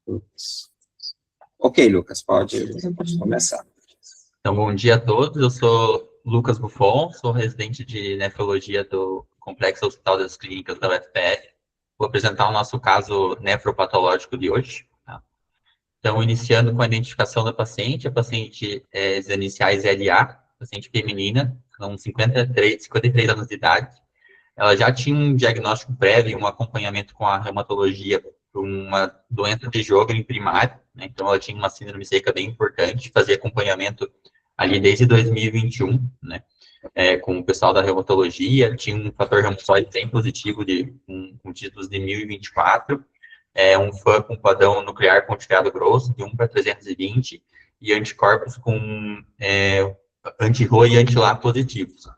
Lucas. Ok, Lucas, pode começar. Então, bom dia a todos. Eu sou Lucas Buffon, sou residente de nefrologia do Complexo Hospital das Clínicas da UFPR. Vou apresentar o nosso caso nefropatológico de hoje. Tá? Então, iniciando com a identificação da paciente, a paciente as iniciais LA, paciente feminina, com 53 anos de idade. Ela já tinha um diagnóstico prévio, um acompanhamento com a reumatologia por uma doença de Sjögren primária, né? Então ela tinha uma síndrome seca bem importante, fazia acompanhamento ali desde 2021, né? Com o pessoal da reumatologia, tinha um fator reumatoide bem positivo com títulos de 1024, um FAN com padrão nuclear pontilhado grosso de 1/320 e anticorpos com anti-RO e anti-LA positivos.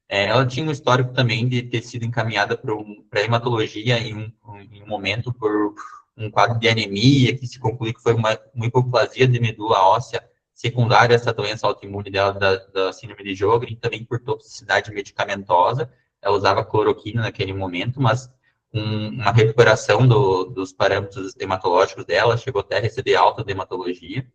Ela tinha um histórico também de ter sido encaminhada para hematologia em um momento por um quadro de anemia, que se conclui que foi uma hipoplasia de medula óssea secundária a essa doença autoimune dela, da síndrome de Sjögren, também por toxicidade medicamentosa. Ela usava cloroquina naquele momento, mas uma recuperação dos parâmetros hematológicos dela, chegou até a receber alta de hematologia.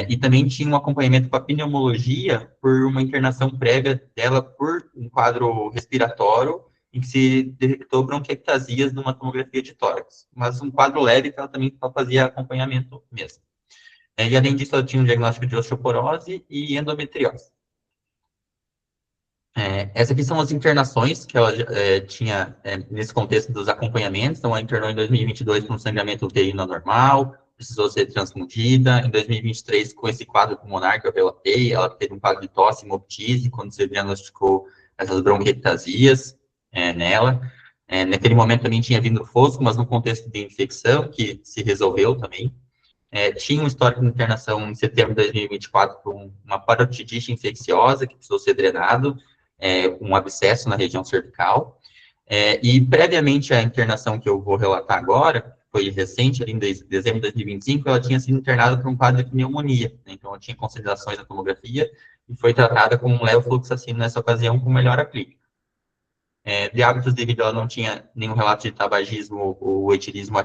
E também tinha um acompanhamento com a pneumologia por uma internação prévia dela por um quadro respiratório em que se detectou bronquiectasias numa tomografia de tórax, mas um quadro leve que ela também só fazia acompanhamento mesmo. E além disso, ela tinha um diagnóstico de osteoporose e endometriose. Essas aqui são as internações que ela tinha nesse contexto dos acompanhamentos. Então, ela internou em 2022 com sangramento uterino anormal, precisou ser transfundida. Em 2023, com esse quadro pulmonar que eu relatei, ela teve um quadro de tosse, hemoptise, quando se diagnosticou essas bronquiectasias nela. Naquele momento também tinha vindo fosco, mas no contexto de infecção, que se resolveu também. Tinha um histórico de internação em setembro de 2024 com uma parotidite infecciosa, que precisou ser drenado, um abscesso na região cervical. E previamente à internação que eu vou relatar agora, foi recente, ali em dezembro de 2025, ela tinha sido internada por um quadro de pneumonia, né? Então ela tinha considerações na tomografia e foi tratada com um levofloxacino nessa ocasião com melhora clínica. De hábitos de vida, ela não tinha nenhum relato de tabagismo ou etilismo,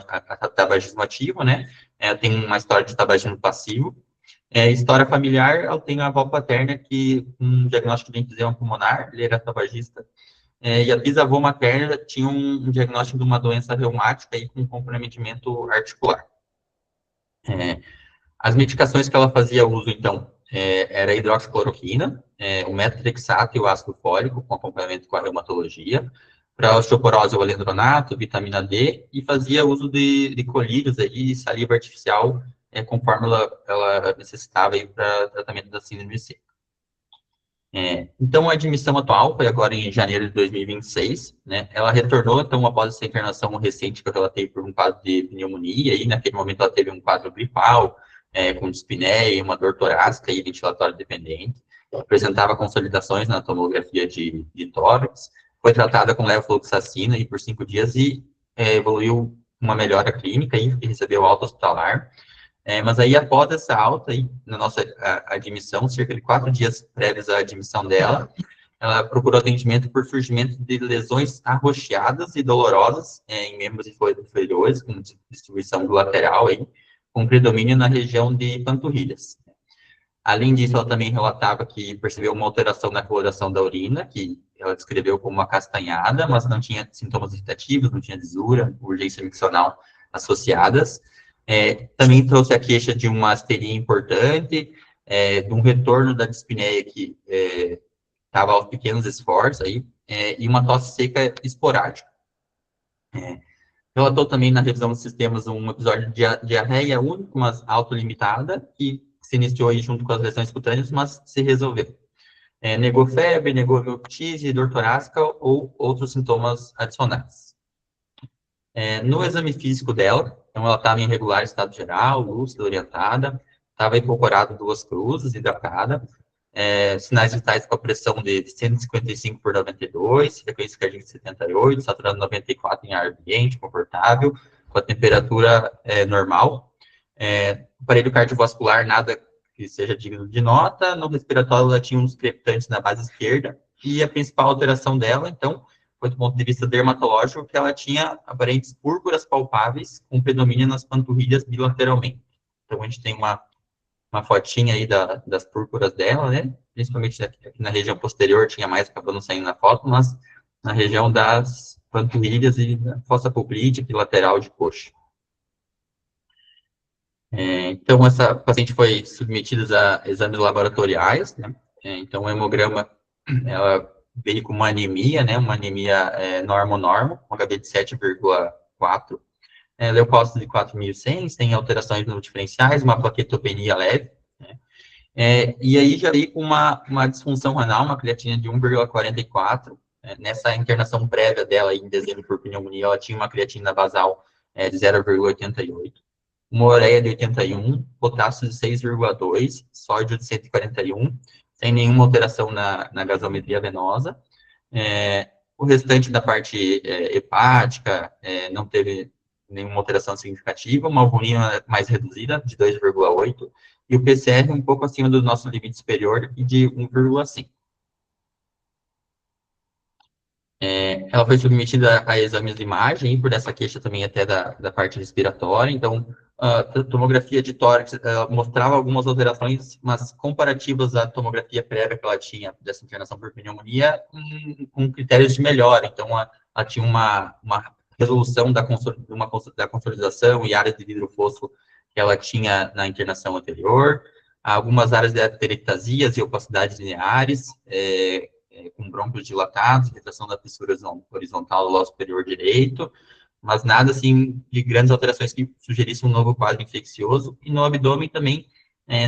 tabagismo ativo, né? Tem uma história de tabagismo passivo. História familiar, ela tem a avó paterna que, um diagnóstico de enfisema pulmonar, ele era tabagista. E a bisavó materna tinha um diagnóstico de uma doença reumática aí, com comprometimento articular. As medicações que ela fazia uso, então, era a hidroxicloroquina, o metotrexato e o ácido fólico, com acompanhamento com a reumatologia. Para osteoporose, o alendronato, vitamina D, e fazia uso de colírios aí, saliva artificial, conforme ela necessitava para tratamento da síndrome seca. Então, a admissão atual foi agora em janeiro de 2026, né? Ela retornou, então, após essa internação recente que eu relatei por um quadro de pneumonia, e naquele momento ela teve um quadro gripal, com dispneia, uma dor torácica e ventilatório dependente, apresentava consolidações na tomografia de tórax, foi tratada com levofloxacina por 5 dias e evoluiu uma melhora clínica e recebeu alta hospitalar. Mas aí, após essa alta, aí, na nossa admissão, cerca de 4 dias prévios à admissão dela, ela procurou atendimento por surgimento de lesões arroxeadas e dolorosas em membros inferiores, com distribuição bilateral, aí, com predomínio na região de panturrilhas. Além disso, ela também relatava que percebeu uma alteração na coloração da urina, que ela descreveu como uma castanhada, mas não tinha sintomas irritativos, não tinha lisura, urgência miccional associadas. Também trouxe a queixa de uma asteria importante, de um retorno da dispneia que estava aos pequenos esforços, aí, e uma tosse seca esporádica. Relatou também na revisão dos sistemas um episódio de diarreia única, mas autolimitada, que se iniciou aí junto com as lesões cutâneas, mas se resolveu. Negou febre, negou hemoptise, dor torácica ou outros sintomas adicionais. No exame físico dela, então ela estava em regular estado geral, lúcida, orientada, estava incorporada 2 cruzes, hidratada, sinais vitais com a pressão de 155/92, frequência cardíaca de 78, saturando 94 em ar ambiente, confortável, com a temperatura normal. Aparelho cardiovascular, nada que seja digno de nota. No respiratório, ela tinha uns crepitantes na base esquerda, e a principal alteração dela, então, foi do ponto de vista dermatológico, que ela tinha aparentes púrpuras palpáveis, com predomínio nas panturrilhas bilateralmente. Então, a gente tem uma fotinha aí das púrpuras dela, né? Principalmente aqui na região posterior, tinha mais, acabou não saindo na foto, mas na região das panturrilhas e da fossa pulcrítica e lateral de coxa. Então, essa paciente foi submetida a exames laboratoriais, né? Então, o hemograma, ela veio com uma anemia, né? Uma anemia normo-normo, um HB de 7,4, leucócitos de 4.100, sem alterações no diferenciais, uma plaquetopenia leve, né? E aí já veio com uma disfunção renal, uma creatina de 1,44, nessa internação prévia dela em dezembro por pneumonia, ela tinha uma creatina basal de 0,88, uma ureia de 81, potássio de 6,2, sódio de 141, sem nenhuma alteração na gasometria venosa. O restante da parte hepática não teve nenhuma alteração significativa, uma albumina mais reduzida, de 2,8, e o PCR um pouco acima do nosso limite superior, de 1,5. Ela foi submetida a exames de imagem, por essa queixa também até da parte respiratória, então, a tomografia de tórax mostrava algumas alterações, mas comparativas à tomografia prévia que ela tinha dessa internação por pneumonia, com critérios de melhora, então, ela tinha uma resolução da consolidação e áreas de vidro fosco que ela tinha na internação anterior, algumas áreas de atelectasias e opacidades lineares, com brônquios dilatados, retração da fissura horizontal do lobo superior direito, mas nada, assim, de grandes alterações que sugerissem um novo quadro infeccioso, e no abdômen também,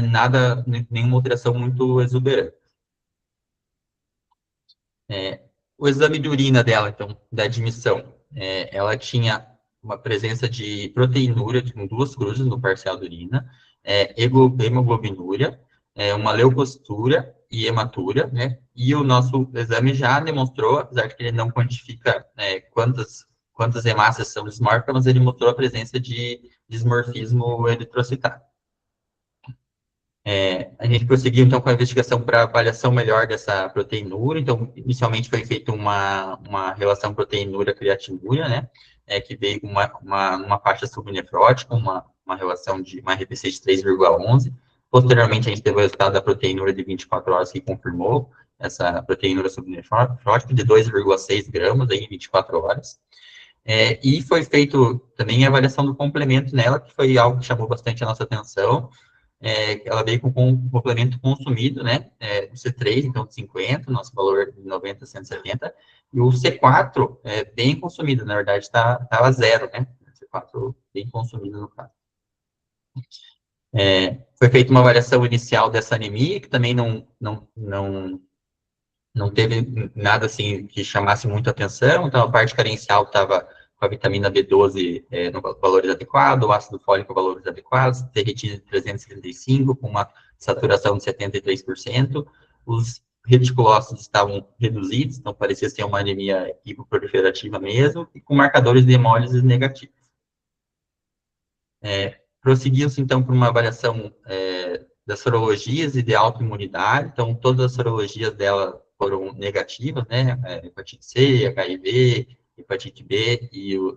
nada, nenhuma alteração muito exuberante. O exame de urina dela, então, da admissão, ela tinha uma presença de proteinúria, com 2 cruzes no parcial de urina, hemoglobinúria, uma leucocitura e hematúria, né? E o nosso exame já demonstrou, apesar de que ele não quantifica quantas hemácias são dismórficas, mas ele mostrou a presença de dismorfismo eritrocitário. A gente prosseguiu, então, com a investigação para avaliação melhor dessa proteinúria. Então, inicialmente foi feita uma relação proteinúria-creatinúria, né? Que veio com uma faixa subnefrótica, uma relação de uma RPC de 3,11. Posteriormente, a gente teve o resultado da proteinúria de 24 horas que confirmou essa proteinúria subnefrótica de 2,6 gramas em 24 horas. E foi feito também a avaliação do complemento nela, que foi algo que chamou bastante a nossa atenção. Ela veio com complemento consumido, né, o C3, então, de 50, nosso valor de 90 a 170, e o C4 bem consumido, na verdade, estava zero, né, C4 bem consumido no caso. Foi feita uma avaliação inicial dessa anemia, que também não teve nada, assim, que chamasse muito atenção, então a parte carencial estava com a vitamina B12 no valores adequados, o ácido fólico valores adequados, ferritina de 335, com uma saturação de 73%, os reticulócitos estavam reduzidos, então parecia ser uma anemia hipoproliferativa mesmo, e com marcadores de hemólise negativos. Prosseguiu-se, então, por uma avaliação das sorologias e de autoimunidade, então todas as sorologias dela foram negativas, né, hepatite C, HIV, hepatite B e o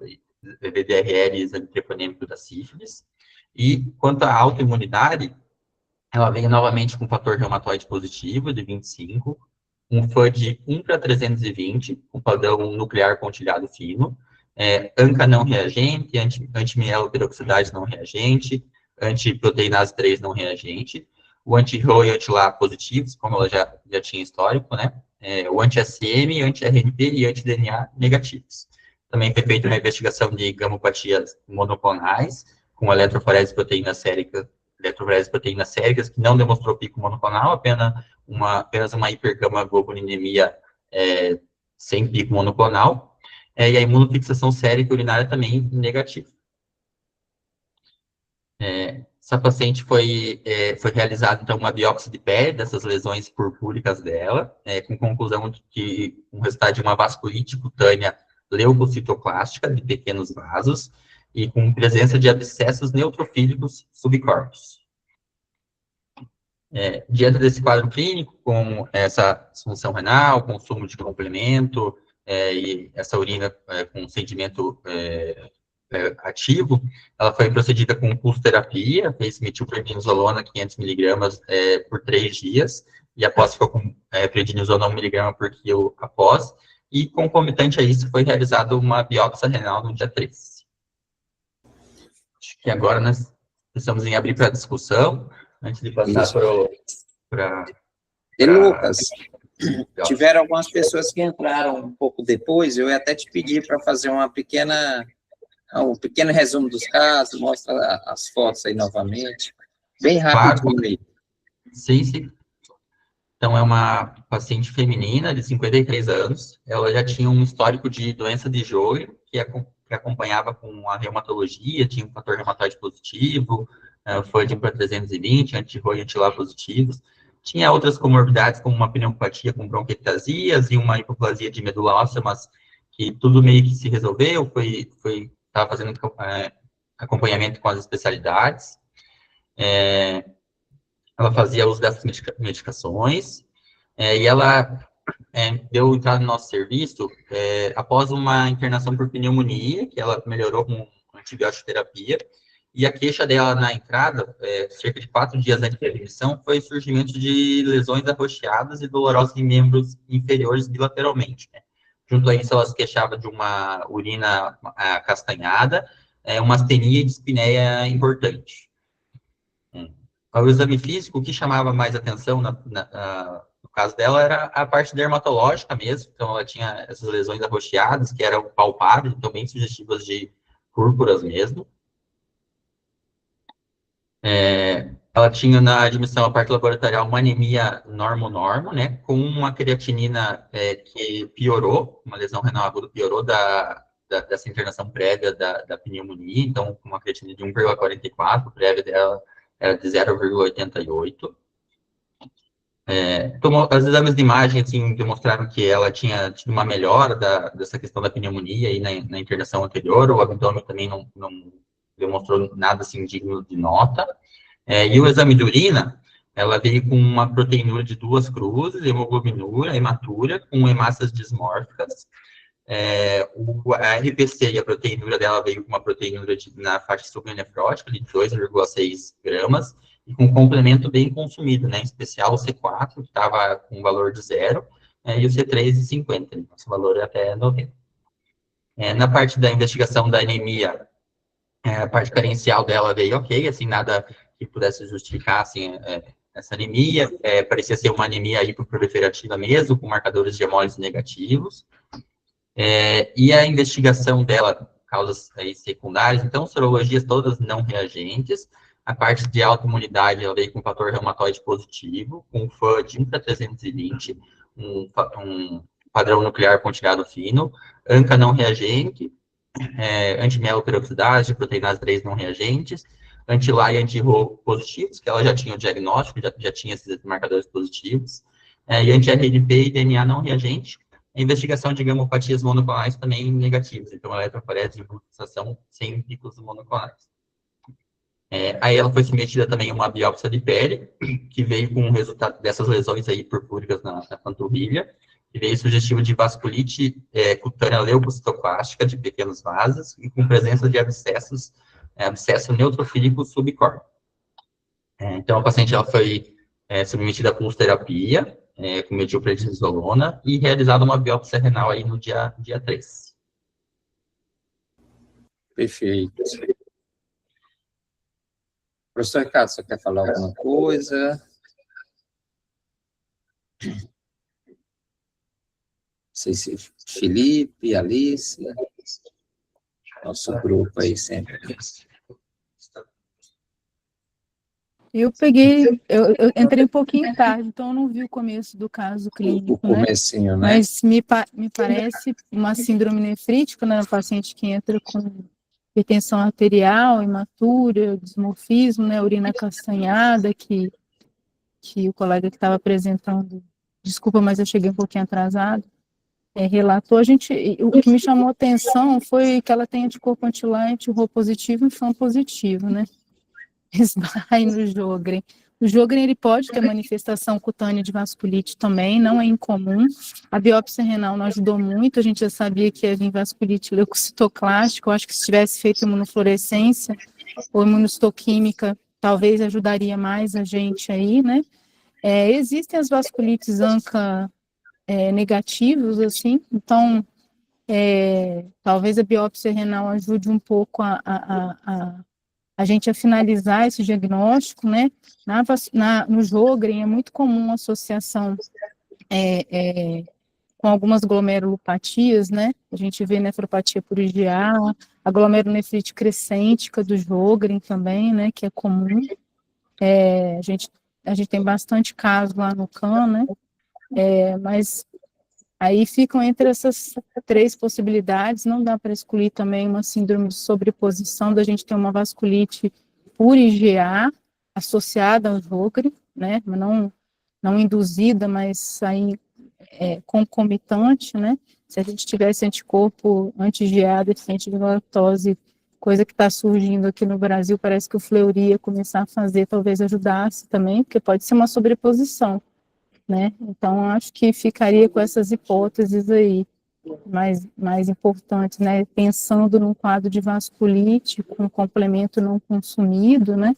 VDRL, exame treponêmico da sífilis. E quanto à autoimunidade, ela veio novamente com fator reumatoide positivo, de 25, um FAN de 1/320, com padrão nuclear pontilhado fino, ANCA não reagente, antimieloperoxidase não reagente, antiproteinase 3 não reagente, o anti-RO e anti-LA positivos, como ela já tinha histórico, né? O anti-SM, anti-RNP e anti-DNA negativos. Também foi feita uma investigação de gamopatias monoclonais, com eletroforese proteínas séricas, que não demonstrou pico monoclonal, apenas uma hipergamaglobulinemia sem pico monoclonal, e a imunofixação sérica urinária também negativa. Essa paciente foi realizada, então, uma biópsia de pele dessas lesões purpúricas dela, com conclusão de que um resultado de uma vasculite cutânea leucocitoclástica de pequenos vasos e com presença de abscessos neutrofílicos subcórneos. Diante desse quadro clínico, com essa disfunção renal, consumo de complemento, e essa urina com sentimento ativo, ela foi procedida com pulsoterapia, fez metilprednisolona 500 miligramas por 3 dias, e após ficou com prednisona 1 miligrama por quilo após, e concomitante a isso foi realizada uma biópsia renal no dia 3. Acho que agora nós estamos em abrir para discussão, antes de passar para... E Lucas, tiveram algumas pessoas que entraram um pouco depois, eu ia até te pedir para fazer um pequeno resumo dos casos, mostra as fotos aí novamente, bem rapidinho aí. Sim. Então, é uma paciente feminina de 53 anos, ela já tinha um histórico de doença de Jogo, que acompanhava com a reumatologia, tinha um fator reumatoide positivo, FUD para 320, anti-ROI e anti-LA positivos, tinha outras comorbidades, como uma pneumopatia com bronquiectasias e uma hipoplasia de medula óssea, mas que tudo meio que se resolveu, estava fazendo acompanhamento com as especialidades. Ela fazia uso dessas medicações, e ela deu entrada no nosso serviço após uma internação por pneumonia, que ela melhorou com antibiótico terapia, e a queixa dela na entrada, cerca de 4 dias antes da admissão, foi o surgimento de lesões arroxeadas e dolorosas em membros inferiores bilateralmente, né? Junto a isso, ela se queixava de uma urina castanhada, uma astenia e dispneia importante. O exame físico, o que chamava mais atenção no caso dela era a parte dermatológica mesmo, então ela tinha essas lesões arroxeadas, que eram palpáveis, então bem sugestivas de púrpuras mesmo. Ela tinha na admissão a parte laboratorial uma anemia normo-normo, né, com uma creatinina que piorou, uma lesão renal aguda piorou dessa internação prévia da pneumonia, então com uma creatinina de 1,44, prévia dela era de 0,88. Os exames de imagem, assim, demonstraram que ela tinha tido uma melhora dessa questão da pneumonia aí na internação anterior, o abdômen também não demonstrou nada, assim, digno de nota. E o exame de urina, ela veio com uma proteinúria de 2 cruzes, hemoglobinúria, hematura, com hemácias dismórficas. A RPC e a proteinúria dela veio com uma proteinúria na faixa subnefrótica de 2,6 gramas, e com complemento bem consumido, né? Em especial o C4, que estava com valor de 0, e o C3,50, então esse valor é até 90. Na parte da investigação da anemia, a parte carencial dela veio ok, assim, nada que pudesse justificar, assim, essa anemia, parecia ser uma anemia hiperproliferativa mesmo, com marcadores de hemólise negativos. E a investigação dela, causas aí secundárias, então, sorologias todas não reagentes. A parte de autoimunidade, ela veio com fator reumatoide positivo, com FUD 1/320, um padrão nuclear pontilhado fino, ANCA não reagente, antimieloperoxidase, proteinase 3 não reagentes, anti-LA e anti-RO positivos, que ela já tinha o diagnóstico, já tinha esses marcadores positivos, e anti-RNP e DNA não reagente. A investigação de gamopatias monoclonais também negativas, então a eletroforese de pulsação sem picos monoclonais. Aí ela foi submetida também a uma biópsia de pele, que veio com o resultado dessas lesões aí purpúricas na panturrilha, que veio sugestivo de vasculite cutânea leucocitoclástica de pequenos vasos e com presença de abscesso neutrofílico subcórneo. Então, a paciente ela foi submetida a pulsoterapia, com metilprednisolona, e realizada uma biópsia renal aí no dia 3. Perfeito. Professor Ricardo, você quer falar alguma coisa? Não sei se Felipe, Alice, nosso grupo aí sempre. Eu entrei um pouquinho tarde, então eu não vi o começo do caso clínico, O comecinho, né? Mas me parece uma síndrome nefrítica, né, no paciente que entra com hipertensão arterial, hematura, dismorfismo, né, urina castanhada, que o colega que estava apresentando, desculpa, mas eu cheguei um pouquinho atrasado, relatou. O que me chamou a atenção foi que ela tem anticorpo anti-LA, anti-RO positivo e FAM positivo, né? Esbarre no Sjögren. O Sjögren, ele pode ter manifestação cutânea de vasculite também, não é incomum. A biópsia renal não ajudou muito, a gente já sabia que ia vir vasculite leucocitoclástica, eu acho que se tivesse feito imunofluorescência ou imunistoquímica, talvez ajudaria mais a gente aí, né? Existem as vasculites ANCA negativos, assim, então talvez a biópsia renal ajude um pouco a gente a finalizar esse diagnóstico, né? No Sjögren é muito comum a associação com algumas glomerulopatias, né? A gente vê nefropatia por IgA, a glomerulonefrite crescêntica do Sjögren também, né? Que é comum. A gente tem bastante caso lá no CAN, né? Mas aí ficam entre essas 3 possibilidades, não dá para excluir também uma síndrome de sobreposição, da gente ter uma vasculite por IgA associada ao Sjögren, né, não induzida, mas aí concomitante, né, se a gente tivesse anticorpo anti-IgA deficiente de lactose, coisa que está surgindo aqui no Brasil, parece que o Fleury ia começar a fazer, talvez ajudasse também, porque pode ser uma sobreposição, né? Então, acho que ficaria com essas hipóteses aí mais importantes, né? Pensando num quadro de vasculite com complemento não consumido, né?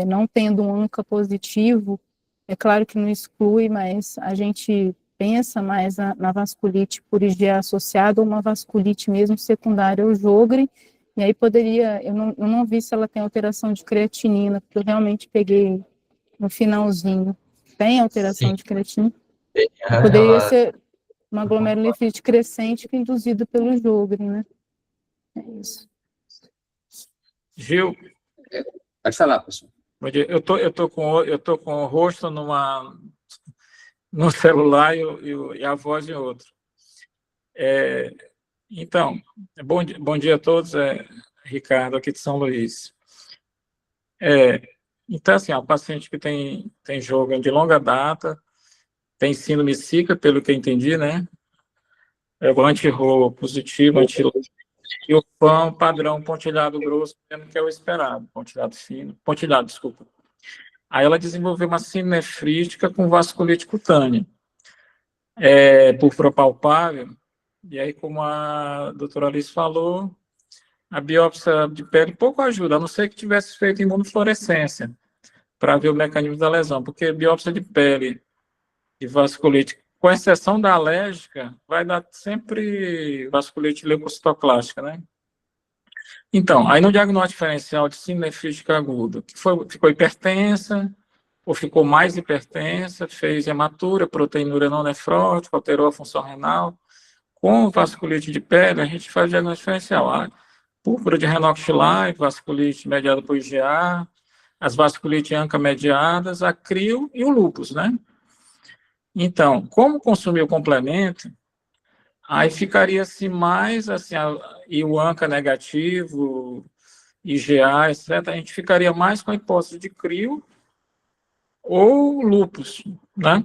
Não tendo um ANCA positivo, é claro que não exclui, mas a gente pensa mais na vasculite por IgA associada ou uma vasculite mesmo secundária ao Sjögren, e aí poderia, eu não vi se ela tem alteração de creatinina, porque eu realmente peguei no finalzinho. Tem alteração de creatinina? Poderia ser uma glomerulonefrite crescente induzida pelo Sjögren, né? É isso. Gil, Pode falar, professor. eu tô com o rosto no celular e a voz em outro. Então, bom dia a todos, Ricardo, aqui de São Luís. Então, assim, a paciente que tem Sjögren de longa data, tem síndrome SICA, pelo que eu entendi, né? O anti-RO positivo, e o PAN padrão pontilhado grosso, que é o esperado, pontilhado fino, pontilhado, desculpa. Aí ela desenvolveu uma síndrome nefrítica com vasculite cutânea, por propalpável, e aí, como a doutora Alice falou, a biópsia de pele pouco ajuda, a não ser que tivesse feito imunofluorescência, para ver o mecanismo da lesão, porque biópsia de pele de vasculite, com exceção da alérgica, vai dar sempre vasculite leucocitoclástica, né? Então, aí no diagnóstico diferencial de síndrome nefrítica aguda, ficou hipertensa, ou ficou mais hipertensa, fez hematura, proteinúria não nefrótica, alterou a função renal. Com vasculite de pele, a gente faz o diagnóstico diferencial. Púrpura de Renox-Schlein, vasculite mediada por IgA, as vasculites ANCA mediadas, a CRIO e o lúpus, né? Então, como consumir o complemento, aí ficaria-se mais, assim, e o ANCA negativo, IgA, etc., a gente ficaria mais com a hipótese de CRIO ou lúpus, né?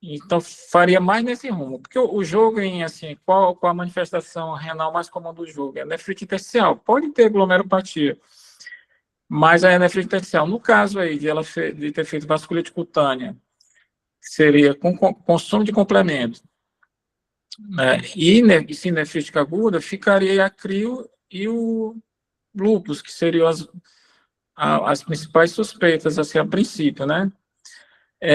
Então, faria mais nesse rumo, porque o Sjögren, assim, qual a manifestação renal mais comum do Sjögren? Nefrite intersticial, pode ter glomerulopatia, mas a nefrite intersticial, no caso aí de ter feito vasculite cutânea, seria com consumo de complemento, né? E se nefrítica aguda, ficaria a CRIO e o lúpus, que seriam as principais suspeitas, assim, a princípio, né?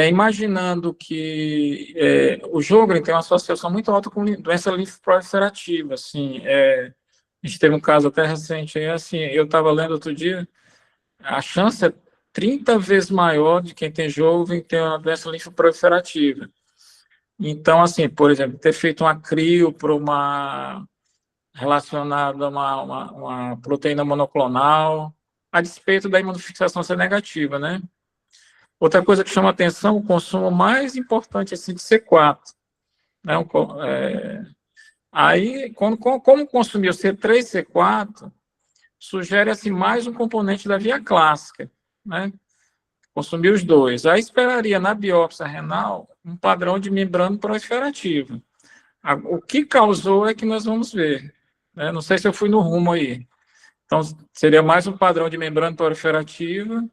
Imaginando que o Sjögren tem uma associação muito alta com doença linfoproliferativa, assim, a gente teve um caso até recente aí, assim, eu estava lendo outro dia, a chance é 30 vezes maior de quem tem Sjögren ter uma doença linfoproliferativa. Então, assim, por exemplo, ter feito uma CRIO para relacionada a uma proteína monoclonal, a despeito da imunofixação ser negativa, né? Outra coisa que chama atenção, o consumo mais importante assim, de C4. Né? Aí, como consumir o C3 e C4, sugere assim, mais um componente da via clássica, né? Consumir os dois. Aí esperaria na biópsia renal um padrão de membrana proliferativa. O que causou é que nós vamos ver. Né? Não sei se eu fui no rumo aí. Então, seria mais um padrão de membrana proliferativa,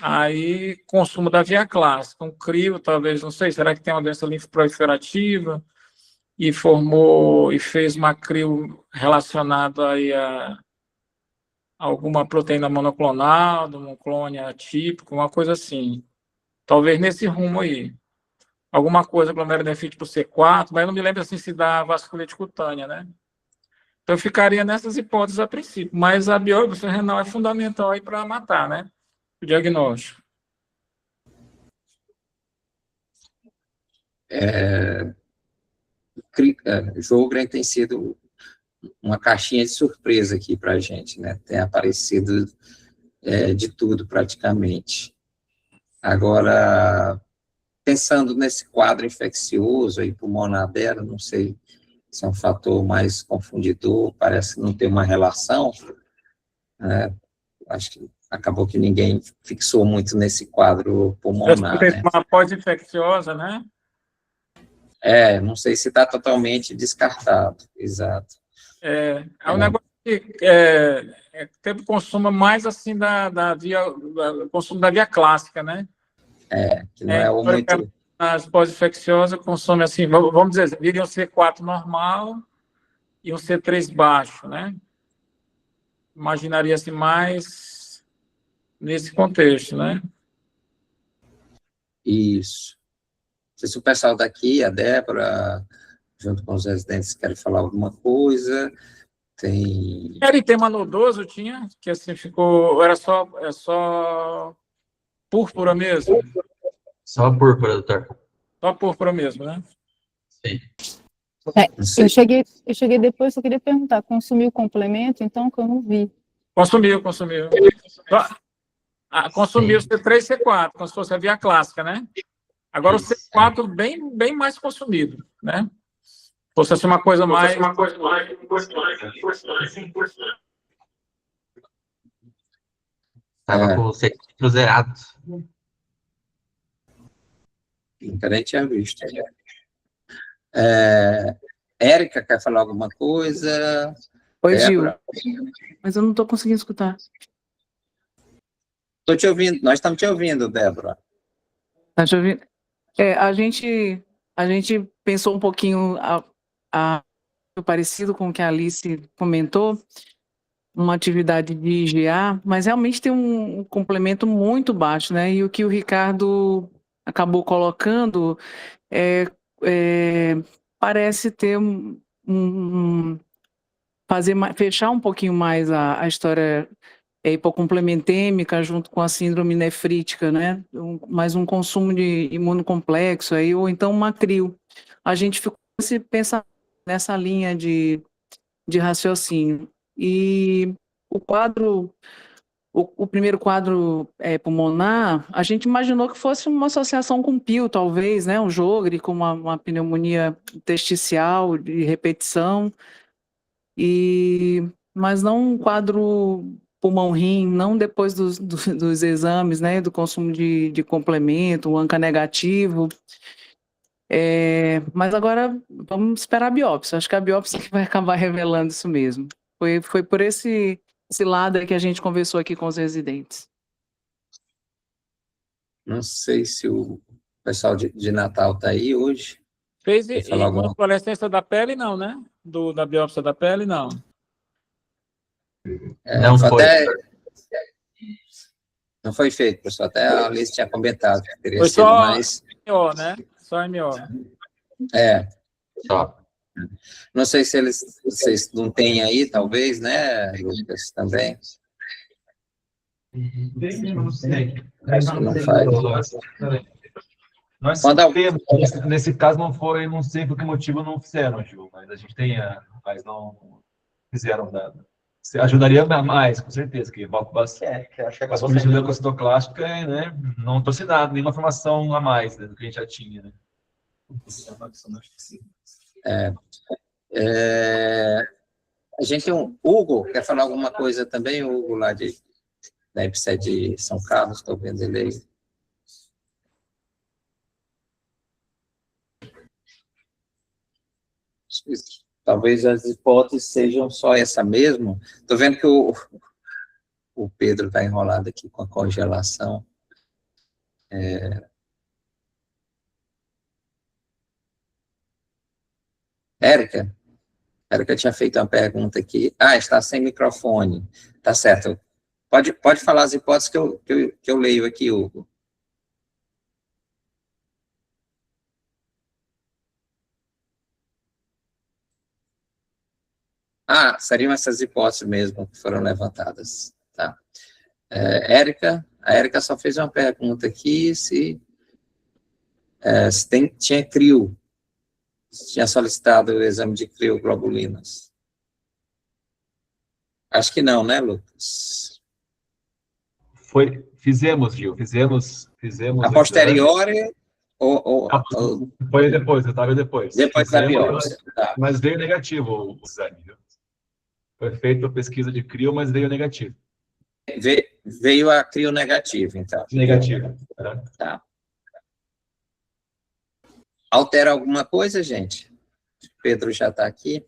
aí consumo da via clássica, um crio, talvez, não sei, será que tem uma doença linfoproliferativa e formou e fez uma crio relacionada aí a alguma proteína monoclonal, de um clone atípico, uma coisa assim. Talvez nesse rumo aí. Alguma coisa glomerulonefrite por C4, mas eu não me lembro assim se dá vasculite cutânea, né? Então eu ficaria nessas hipóteses a princípio, mas a biópsia renal é fundamental aí para matar, né? O diagnóstico. Sjögren tem sido uma caixinha de surpresa aqui para a gente, né? Tem aparecido de tudo praticamente. Agora, pensando nesse quadro infeccioso aí, pulmonar dela, não sei se é um fator mais confundidor, parece não ter uma relação, né? Acho que acabou que ninguém fixou muito nesse quadro pulmonar, né? Uma pós-infecciosa, né? Não sei se está totalmente descartado, exato. É um negócio que teve consumo mais assim consumo da via clássica, né? Que não é o muito... As pós-infecciosas consomem assim, vamos dizer, viriam um C4 normal e um C3 baixo, né? Imaginaria-se mais nesse contexto, né? Isso. Não sei se o pessoal daqui, a Débora, junto com os residentes, querem falar alguma coisa. Tem... Eritema nodoso tinha, que assim ficou, era só púrpura mesmo? Só púrpura, doutor. Só púrpura mesmo, né? Sim. Eu cheguei depois, eu queria perguntar, consumiu complemento, então, que eu não vi. Consumiu. Consumiu C3 e C4, como se fosse a via clássica, né? Agora o C4 bem mais consumido, né? Fosse assim uma coisa mais... Estava com o C4 zerado. Nunca nem tinha visto. Érica, quer falar alguma coisa? Oi, Débora? Gil. Mas eu não estou conseguindo escutar. Estou te ouvindo, nós estamos te ouvindo, Débora. Tá te ouvindo? A gente pensou um pouquinho parecido com o que a Alice comentou, uma atividade de IgA, mas realmente tem um complemento muito baixo, né? E o que o Ricardo acabou colocando parece ter fechar um pouquinho mais a história hipocomplementêmica junto com a síndrome nefrítica, né? Mais um consumo de imunocomplexo aí, ou então uma crio. A gente ficou se pensar nessa linha de raciocínio. E o primeiro quadro pulmonar, a gente imaginou que fosse uma associação com PIL, talvez, né? Um Sjögren com uma pneumonia intersticial de repetição, mas não um quadro pulmão-rim, não depois dos exames, né? Do consumo de complemento, um ANCA negativo. Mas agora vamos esperar a biópsia. Acho que a biópsia que vai acabar revelando isso mesmo. Foi por esse lado que a gente conversou aqui com os residentes. Não sei se o pessoal de Natal está aí hoje. Fez imunofluorescência da pele, não, né? Da biópsia da pele, não. Não foi. Não foi feito, pessoal. Até a Alice tinha comentado que teria foi sido só mais... MO, né? Só MO. Só. Não sei se vocês não têm aí, talvez, né, Lucas, também. Não sei. Acho que não faz. Nós temos, nesse caso não sei por que motivo não fizeram, Gil, mas a gente tem, mas não fizeram nada. Ajudaria mais, com certeza, que evoca bastante. Mas por isso, leucocitoclástica, né, não trouxe nada, nenhuma informação a mais, né, do que a gente já tinha, né. A gente tem um Hugo, quer falar alguma coisa também? O Hugo lá da EPSE de São Carlos, estou vendo ele aí. talvez as hipóteses sejam só essa mesmo. Estou vendo que o Pedro está enrolado aqui com a congelação. Érica tinha feito uma pergunta aqui. Está sem microfone. Tá certo. Pode falar as hipóteses que eu leio aqui, Hugo. Seriam essas hipóteses mesmo que foram levantadas. Tá. A Érica só fez uma pergunta aqui, se tinha CRIO, se tinha solicitado o exame de crioglobulinas. Acho que não, né, Lucas? Fizemos, Gil, fizemos. A posteriori Foi depois, eu estava depois. Depois da biópsia. Tá. Mas veio negativo o exame, viu? Foi feita a pesquisa de CRIO, mas veio negativo. Veio a CRIO negativa, então. Negativo. Tá. Altera alguma coisa, gente? Pedro já está aqui.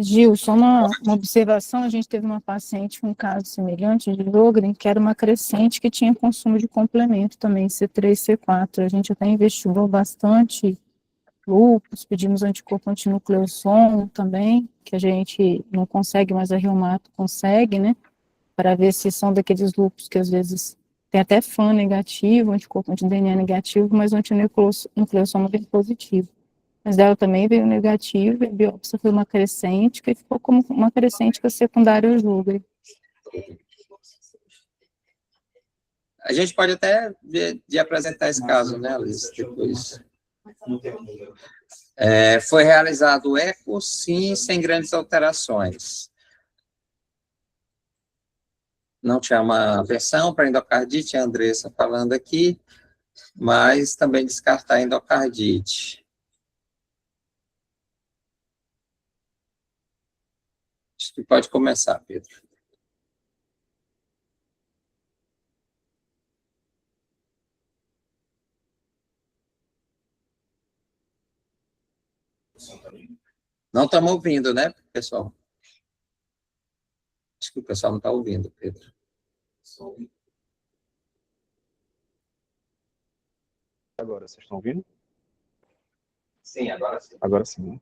Gil, só uma observação, a gente teve uma paciente com um caso semelhante de Sjögren, que era uma crescente que tinha consumo de complemento também, C3, C4. A gente até investigou bastante lúpus, pedimos anticorpo antinucleossom também, que a gente não consegue, mas a Reumato consegue, né, para ver se são daqueles lúpus que às vezes tem até FAN negativo, anticorpo anti-DNA negativo, mas o antinucleossom veio positivo. Mas dela também veio negativo, e a biópsia foi uma crescente, que ficou como uma crescente secundária ao Sjögren. A gente pode até de apresentar esse caso, né, Alice, depois. Foi realizado o eco, sim, sem grandes alterações. Não tinha uma aversão para endocardite, a Andressa falando aqui, mas também descartar endocardite. Acho que pode começar, Pedro. Não estamos ouvindo, né, pessoal? Acho que o pessoal não está ouvindo, Pedro. Agora, vocês estão ouvindo? Sim, agora sim. Agora sim, né?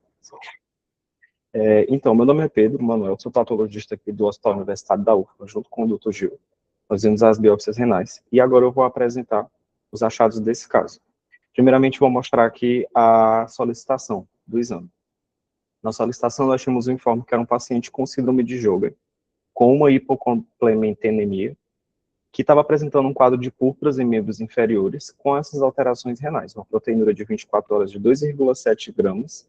Então, meu nome é Pedro Manuel, sou patologista aqui do Hospital Universitário da UFBA, junto com o Dr. Gil. Nós vimos as biópsias renais. E agora eu vou apresentar os achados desse caso. Primeiramente, vou mostrar aqui a solicitação do exame. Na solicitação, nós tínhamos um informe que era um paciente com síndrome de Sjögren, com uma hipocomplementemia, que estava apresentando um quadro de púrpuras em membros inferiores, com essas alterações renais, uma proteinúria de 24 horas de 2,7 gramas,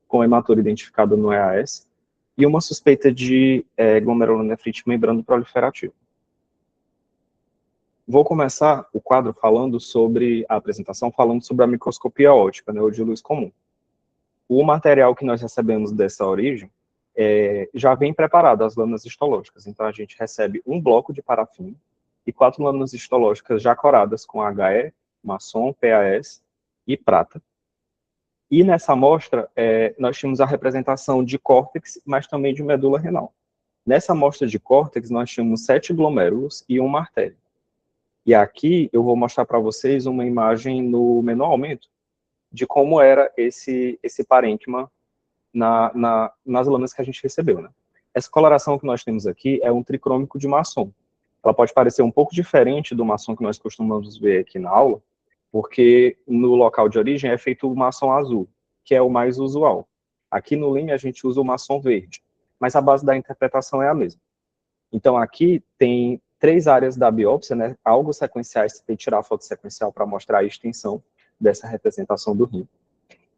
com hematura identificada no EAS, e uma suspeita de glomerulonefrite membrano proliferativo. Vou começar o quadro falando sobre a apresentação, falando sobre a microscopia óptica, né, ou de luz comum. O material que nós recebemos dessa origem já vem preparado, as lâminas histológicas. Então, a gente recebe um bloco de parafina e 4 lâminas histológicas já coradas com HE, maçom, PAS e prata. E nessa amostra, nós tínhamos a representação de córtex, mas também de medula renal. Nessa amostra de córtex, nós tínhamos 7 glomérulos e uma artéria. E aqui eu vou mostrar para vocês uma imagem no menor aumento de como era esse parênquima nas lâminas que a gente recebeu, né? Essa coloração que nós temos aqui é um tricrômico de maçom. Ela pode parecer um pouco diferente do maçom que nós costumamos ver aqui na aula, porque no local de origem é feito o maçom azul, que é o mais usual. Aqui no LIM a gente usa o maçom verde, mas a base da interpretação é a mesma. Então aqui tem 3 áreas da biópsia, né? Algo sequenciais, você tem que tirar a foto sequencial para mostrar a extensão dessa representação do rim.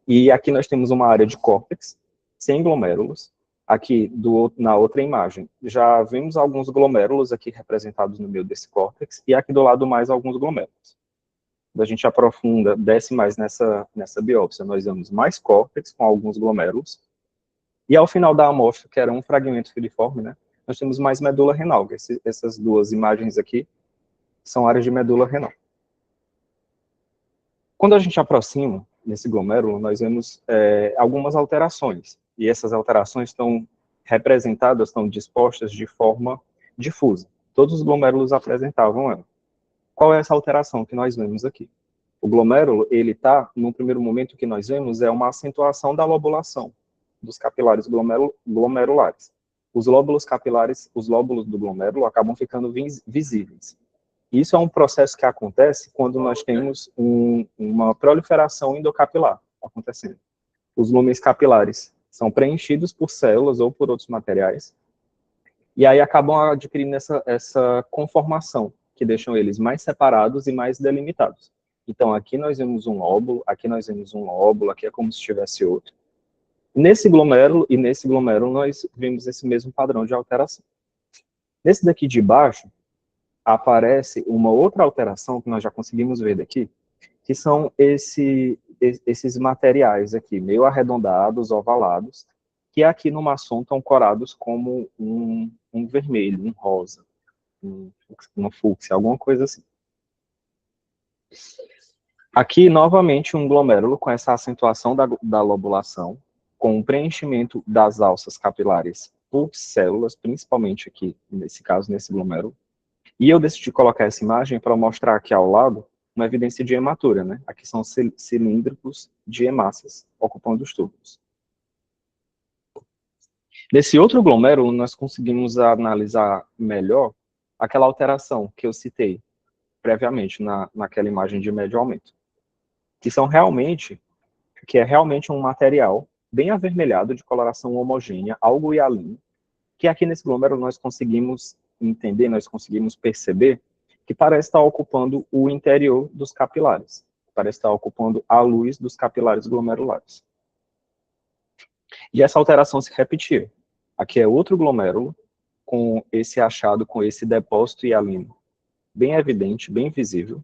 E aqui nós temos uma área de córtex, sem glomérulos. Aqui, na outra imagem, já vemos alguns glomérulos aqui representados no meio desse córtex, e aqui do lado mais alguns glomérulos. quando a gente aprofunda, desce mais nessa biópsia, nós vemos mais córtex com alguns glomérulos, e ao final da amostra, que era um fragmento filiforme, né, nós temos mais medula renal. Essas duas imagens aqui são áreas de medula renal. Quando a gente aproxima nesse glomérulo, nós vemos algumas alterações, e essas alterações estão representadas, estão dispostas de forma difusa. Todos os glomérulos apresentavam ela. Qual é essa alteração que nós vemos aqui? O glomérulo, ele está, no primeiro momento que nós vemos, é uma acentuação da lobulação dos capilares glomerulares. Os lóbulos capilares, os lóbulos do glomérulo acabam ficando visíveis. Isso é um processo que acontece quando nós temos uma proliferação endocapilar acontecendo. Os lumes capilares são preenchidos por células ou por outros materiais, e aí acabam adquirindo essa conformação, que deixam eles mais separados e mais delimitados. Então, aqui nós vemos um lóbulo, aqui nós vemos um lóbulo, aqui é como se tivesse outro. Nesse glomérulo e nesse glomérulo nós vemos esse mesmo padrão de alteração. Nesse daqui de baixo, aparece uma outra alteração que nós já conseguimos ver daqui, que são esses materiais aqui, meio arredondados, ovalados, que aqui no maçom estão corados como um vermelho, um rosa, uma fúcsia, alguma coisa assim. Aqui, novamente, um glomérulo com essa acentuação da lobulação, com o preenchimento das alças capilares por células, principalmente aqui, nesse caso, nesse glomérulo. E eu decidi colocar essa imagem para mostrar aqui ao lado uma evidência de hematura, né? Aqui são cilíndricos de hemácias ocupando os túbulos. Nesse outro glomérulo, nós conseguimos analisar melhor aquela alteração que eu citei previamente naquela imagem de médio aumento, que é realmente um material bem avermelhado, de coloração homogênea, algo hialino, que aqui nesse glomérulo nós conseguimos entender, nós conseguimos perceber que parece estar ocupando o interior dos capilares, parece estar ocupando a luz dos capilares glomerulares. E essa alteração se repetiu. Aqui é outro glomérulo com esse achado, com esse depósito hialino bem evidente, bem visível.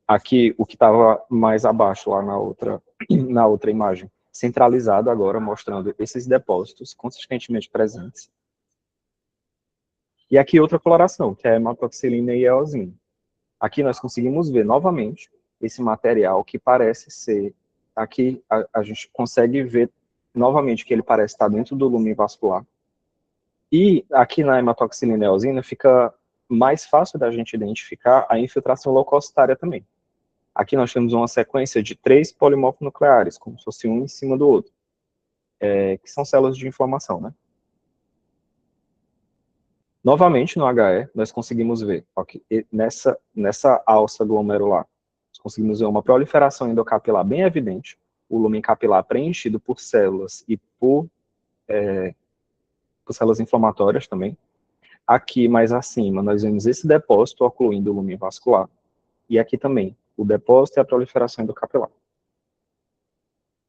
Aqui, o que estava mais abaixo, lá na outra imagem, centralizado agora, mostrando esses depósitos consistentemente presentes. E aqui outra coloração, que é a hematoxilina e eosina. Aqui nós conseguimos ver novamente esse material que parece ser, aqui a gente consegue ver novamente que ele parece estar dentro do lumen vascular. E aqui na hematoxilina e eosina fica mais fácil da gente identificar a infiltração leucocitária também. Aqui nós temos uma sequência de 3 polimorfonucleares, como se fosse um em cima do outro, que são células de inflamação, né? Novamente, no HE, nós conseguimos ver, okay, nessa alça glomerular, nós conseguimos ver uma proliferação endocapilar bem evidente, o lumen capilar preenchido por células e por células inflamatórias também. Aqui, mais acima, nós vemos esse depósito ocluindo o lumen vascular, e aqui também, o depósito e a proliferação endocapilar.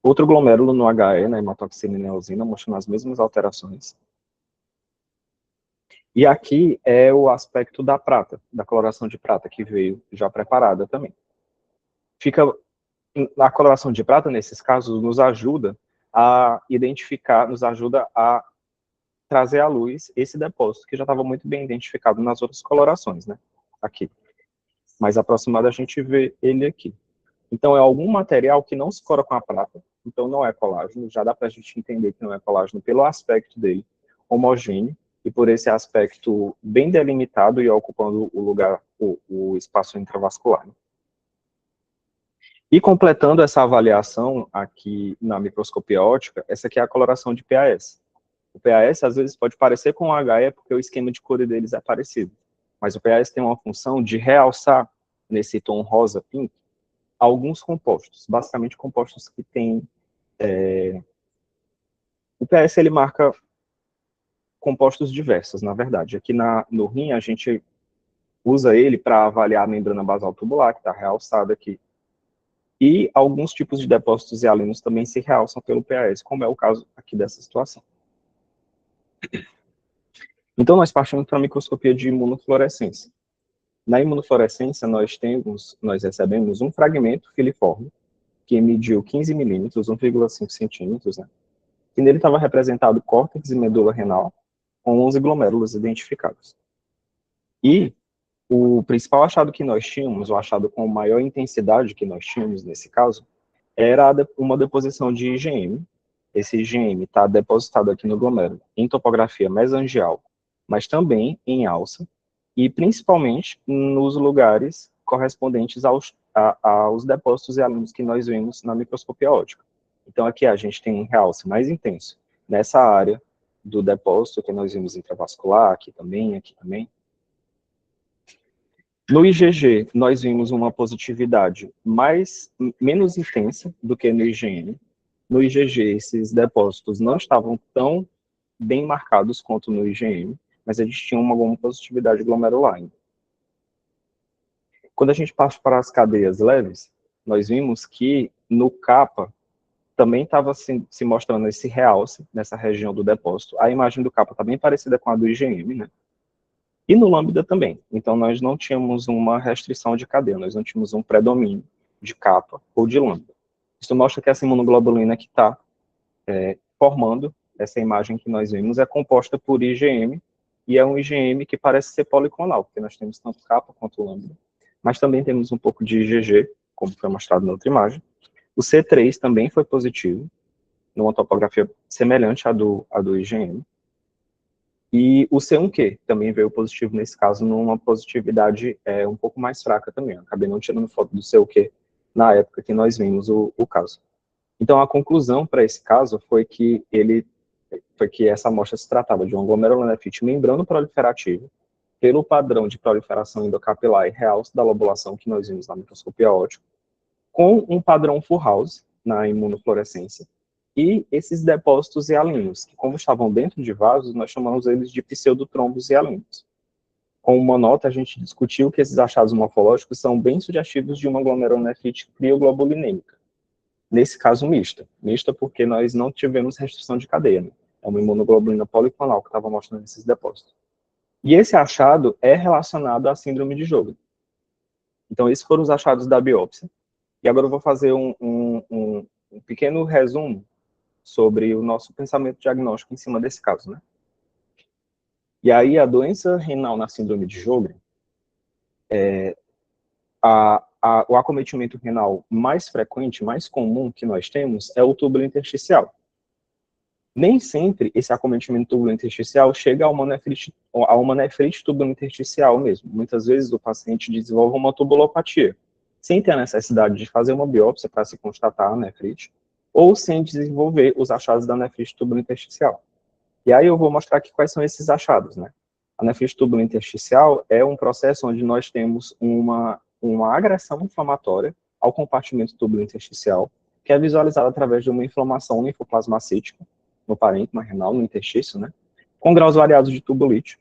Outro glomérulo no HE, na hematoxilina e eosina, mostrando as mesmas alterações. E aqui é o aspecto da prata, da coloração de prata, que veio já preparada também. A coloração de prata, nesses casos, nos ajuda a identificar, nos ajuda a trazer à luz esse depósito, que já estava muito bem identificado nas outras colorações, né? Aqui. Mais aproximado a gente vê ele aqui. Então, é algum material que não se cora com a prata, então não é colágeno, já dá para a gente entender que não é colágeno pelo aspecto dele homogêneo, e por esse aspecto bem delimitado e ocupando o lugar, o espaço intravascular. E completando essa avaliação aqui na microscopia óptica, essa aqui é a coloração de PAS. O PAS, às vezes, pode parecer com o HE, porque o esquema de cor deles é parecido. Mas o PAS tem uma função de realçar, nesse tom rosa-pink, alguns compostos, basicamente compostos que têm... O PAS, ele marca compostos diversos, na verdade. Aqui no rim, a gente usa ele para avaliar a membrana basal tubular, que está realçada aqui. E alguns tipos de depósitos hialinos também se realçam pelo PAS, como é o caso aqui dessa situação. Então, nós partimos para a microscopia de imunofluorescência. Na imunofluorescência, nós recebemos um fragmento filiforme, que mediu 15 milímetros, 1,5 centímetros, né? E nele estava representado córtex e medula renal, com 11 glomérulos identificados. E o principal achado que nós tínhamos, o achado com maior intensidade que nós tínhamos nesse caso, era uma deposição de IgM. Esse IgM está depositado aqui no glomérulo, em topografia mesangial, mas também em alça, e principalmente nos lugares correspondentes aos depósitos hialinos que nós vimos na microscopia óptica. Então, aqui a gente tem um realce mais intenso nessa área do depósito que nós vimos intravascular, aqui também. No IgG, nós vimos uma positividade menos intensa do que no IgM. No IgG, esses depósitos não estavam tão bem marcados quanto no IgM, mas eles tinham alguma positividade glomerular ainda. Quando a gente passa para as cadeias leves, nós vimos que no capa também estava se mostrando esse realce nessa região do depósito. A imagem do capa está bem parecida com a do IgM, né? E no lambda também. Então, nós não tínhamos uma restrição de cadeia, nós não tínhamos um predomínio de capa ou de lambda. Isso mostra que essa imunoglobulina que está formando essa imagem que nós vimos é composta por IgM, e é um IgM que parece ser policlonal, porque nós temos tanto capa quanto lambda. Mas também temos um pouco de IgG, como foi mostrado na outra imagem. O C3 também foi positivo, numa topografia semelhante à do IgM. E o C1q também veio positivo nesse caso, numa positividade um pouco mais fraca também. Eu acabei não tirando foto do C1q na época que nós vimos o caso. Então, a conclusão para esse caso foi que essa amostra se tratava de um glomerulonefrite membrano-proliferativo, pelo padrão de proliferação endocapilar e realce da lobulação que nós vimos na microscopia óptica, com um padrão Fullhouse na imunofluorescência, e esses depósitos hialinos, que como estavam dentro de vasos, nós chamamos eles de pseudotrombos hialinos. Com uma nota, a gente discutiu que esses achados morfológicos são bem sugestivos de uma glomerulonefrite crioglobulinêmica. Nesse caso, mista porque nós não tivemos restrição de cadeia, né? É uma imunoglobulina policlonal que estava mostrando esses depósitos. E esse achado é relacionado à síndrome de Sjögren. Então, esses foram os achados da biópsia. E agora eu vou fazer um pequeno resumo sobre o nosso pensamento diagnóstico em cima desse caso, né? E aí, a doença renal na síndrome de Sjögren, o acometimento renal mais frequente, mais comum que nós temos é o túbulo intersticial. Nem sempre esse acometimento túbulo intersticial chega a uma nefrite túbulo intersticial mesmo. Muitas vezes o paciente desenvolve uma tubulopatia, sem ter a necessidade de fazer uma biópsia para se constatar a nefrite, ou sem desenvolver os achados da nefrite túbulo intersticial. E aí eu vou mostrar aqui quais são esses achados, né? A nefrite túbulo intersticial é um processo onde nós temos uma agressão inflamatória ao compartimento túbulo intersticial, que é visualizada através de uma inflamação linfoplasmacítica no parênquima renal, no interstício, né? Com graus variados de tubulite,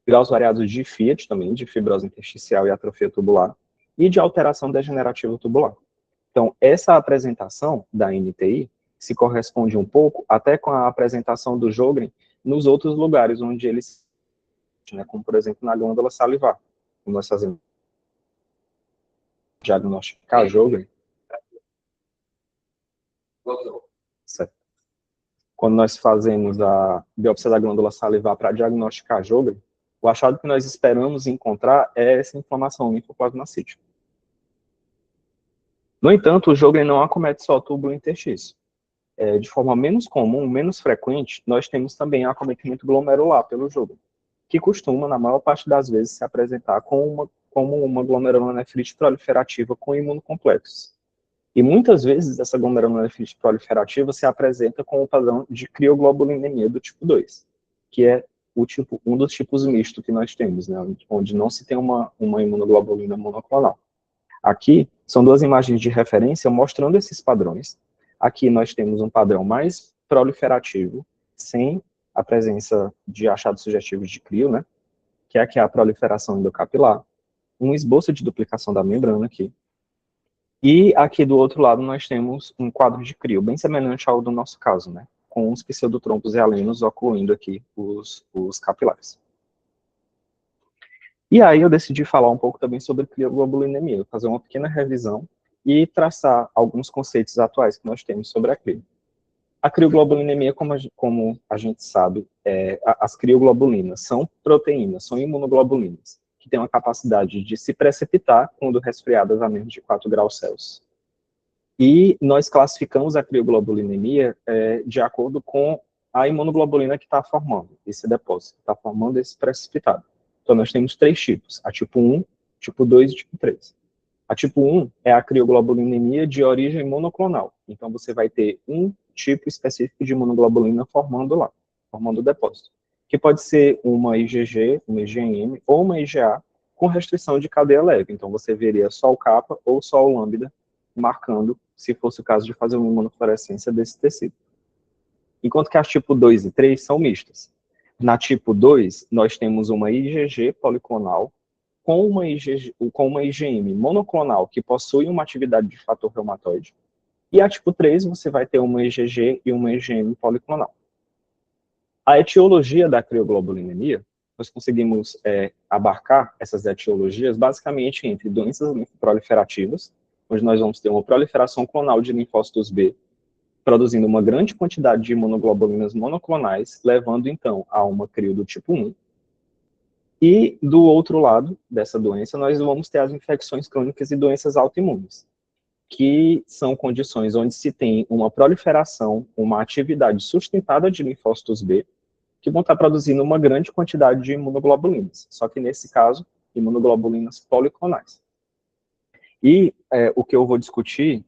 graus variados de FIAT também, de fibrose intersticial e atrofia tubular, e de alteração degenerativa tubular. Então, essa apresentação da NTI se corresponde um pouco até com a apresentação do Sjögren nos outros lugares onde eles, né, como por exemplo na glândula salivar, como nós fazemos diagnosticar Sjögren. Certo. Quando nós fazemos a biópsia da glândula salivar para diagnosticar Sjögren, o achado que nós esperamos encontrar é essa inflamação linfoplasmacítica. No entanto, o Sjögren não acomete só o túbulo interstício. De forma menos comum, menos frequente, nós temos também acometimento glomerular pelo Sjögren, que costuma, na maior parte das vezes, se apresentar como uma glomerulonefrite proliferativa com imunocomplexos. E muitas vezes essa glomerulonefrite proliferativa se apresenta com o padrão de crioglobulinemia do tipo 2, que é um dos tipos misto que nós temos, né, onde não se tem uma imunoglobulina monoclonal. Aqui são duas imagens de referência mostrando esses padrões. Aqui nós temos um padrão mais proliferativo, sem a presença de achados sugestivos de crio, né, que é aqui a proliferação endocapilar, um esboço de duplicação da membrana aqui. E aqui do outro lado nós temos um quadro de crio, bem semelhante ao do nosso caso, né, com os pseudotrombos hialinos ocluindo aqui os capilares. E aí eu decidi falar um pouco também sobre crioglobulinemia, fazer uma pequena revisão e traçar alguns conceitos atuais que nós temos sobre a crio. A crioglobulinemia, como a gente sabe, as crioglobulinas são proteínas, são imunoglobulinas, que têm uma capacidade de se precipitar quando resfriadas a menos de 4 graus Celsius. E nós classificamos a crioglobulinemia de acordo com a imunoglobulina que está formando esse depósito, está formando esse precipitado. Então, nós temos 3 tipos, a tipo 1, tipo 2 e tipo 3. A tipo 1 é a crioglobulinemia de origem monoclonal. Então, você vai ter um tipo específico de imunoglobulina formando lá, formando o depósito, que pode ser uma IgG, uma IgM ou uma IgA com restrição de cadeia leve. Então, você veria só o kappa ou só o lambda marcando, se fosse o caso de fazer uma imunofluorescência desse tecido. Enquanto que as tipo 2 e 3 são mistas. Na tipo 2, nós temos uma IgG policlonal com uma IgM monoclonal que possui uma atividade de fator reumatoide. E a tipo 3, você vai ter uma IgG e uma IgM policlonal. A etiologia da crioglobulinemia, nós conseguimos abarcar essas etiologias basicamente entre doenças linfoproliferativas, onde nós vamos ter uma proliferação clonal de linfócitos B, produzindo uma grande quantidade de imunoglobulinas monoclonais, levando então a uma crio do tipo 1. E do outro lado dessa doença, nós vamos ter as infecções crônicas e doenças autoimunes, que são condições onde se tem uma proliferação, uma atividade sustentada de linfócitos B, que vão estar produzindo uma grande quantidade de imunoglobulinas, só que nesse caso, imunoglobulinas policlonais. E o que eu vou discutir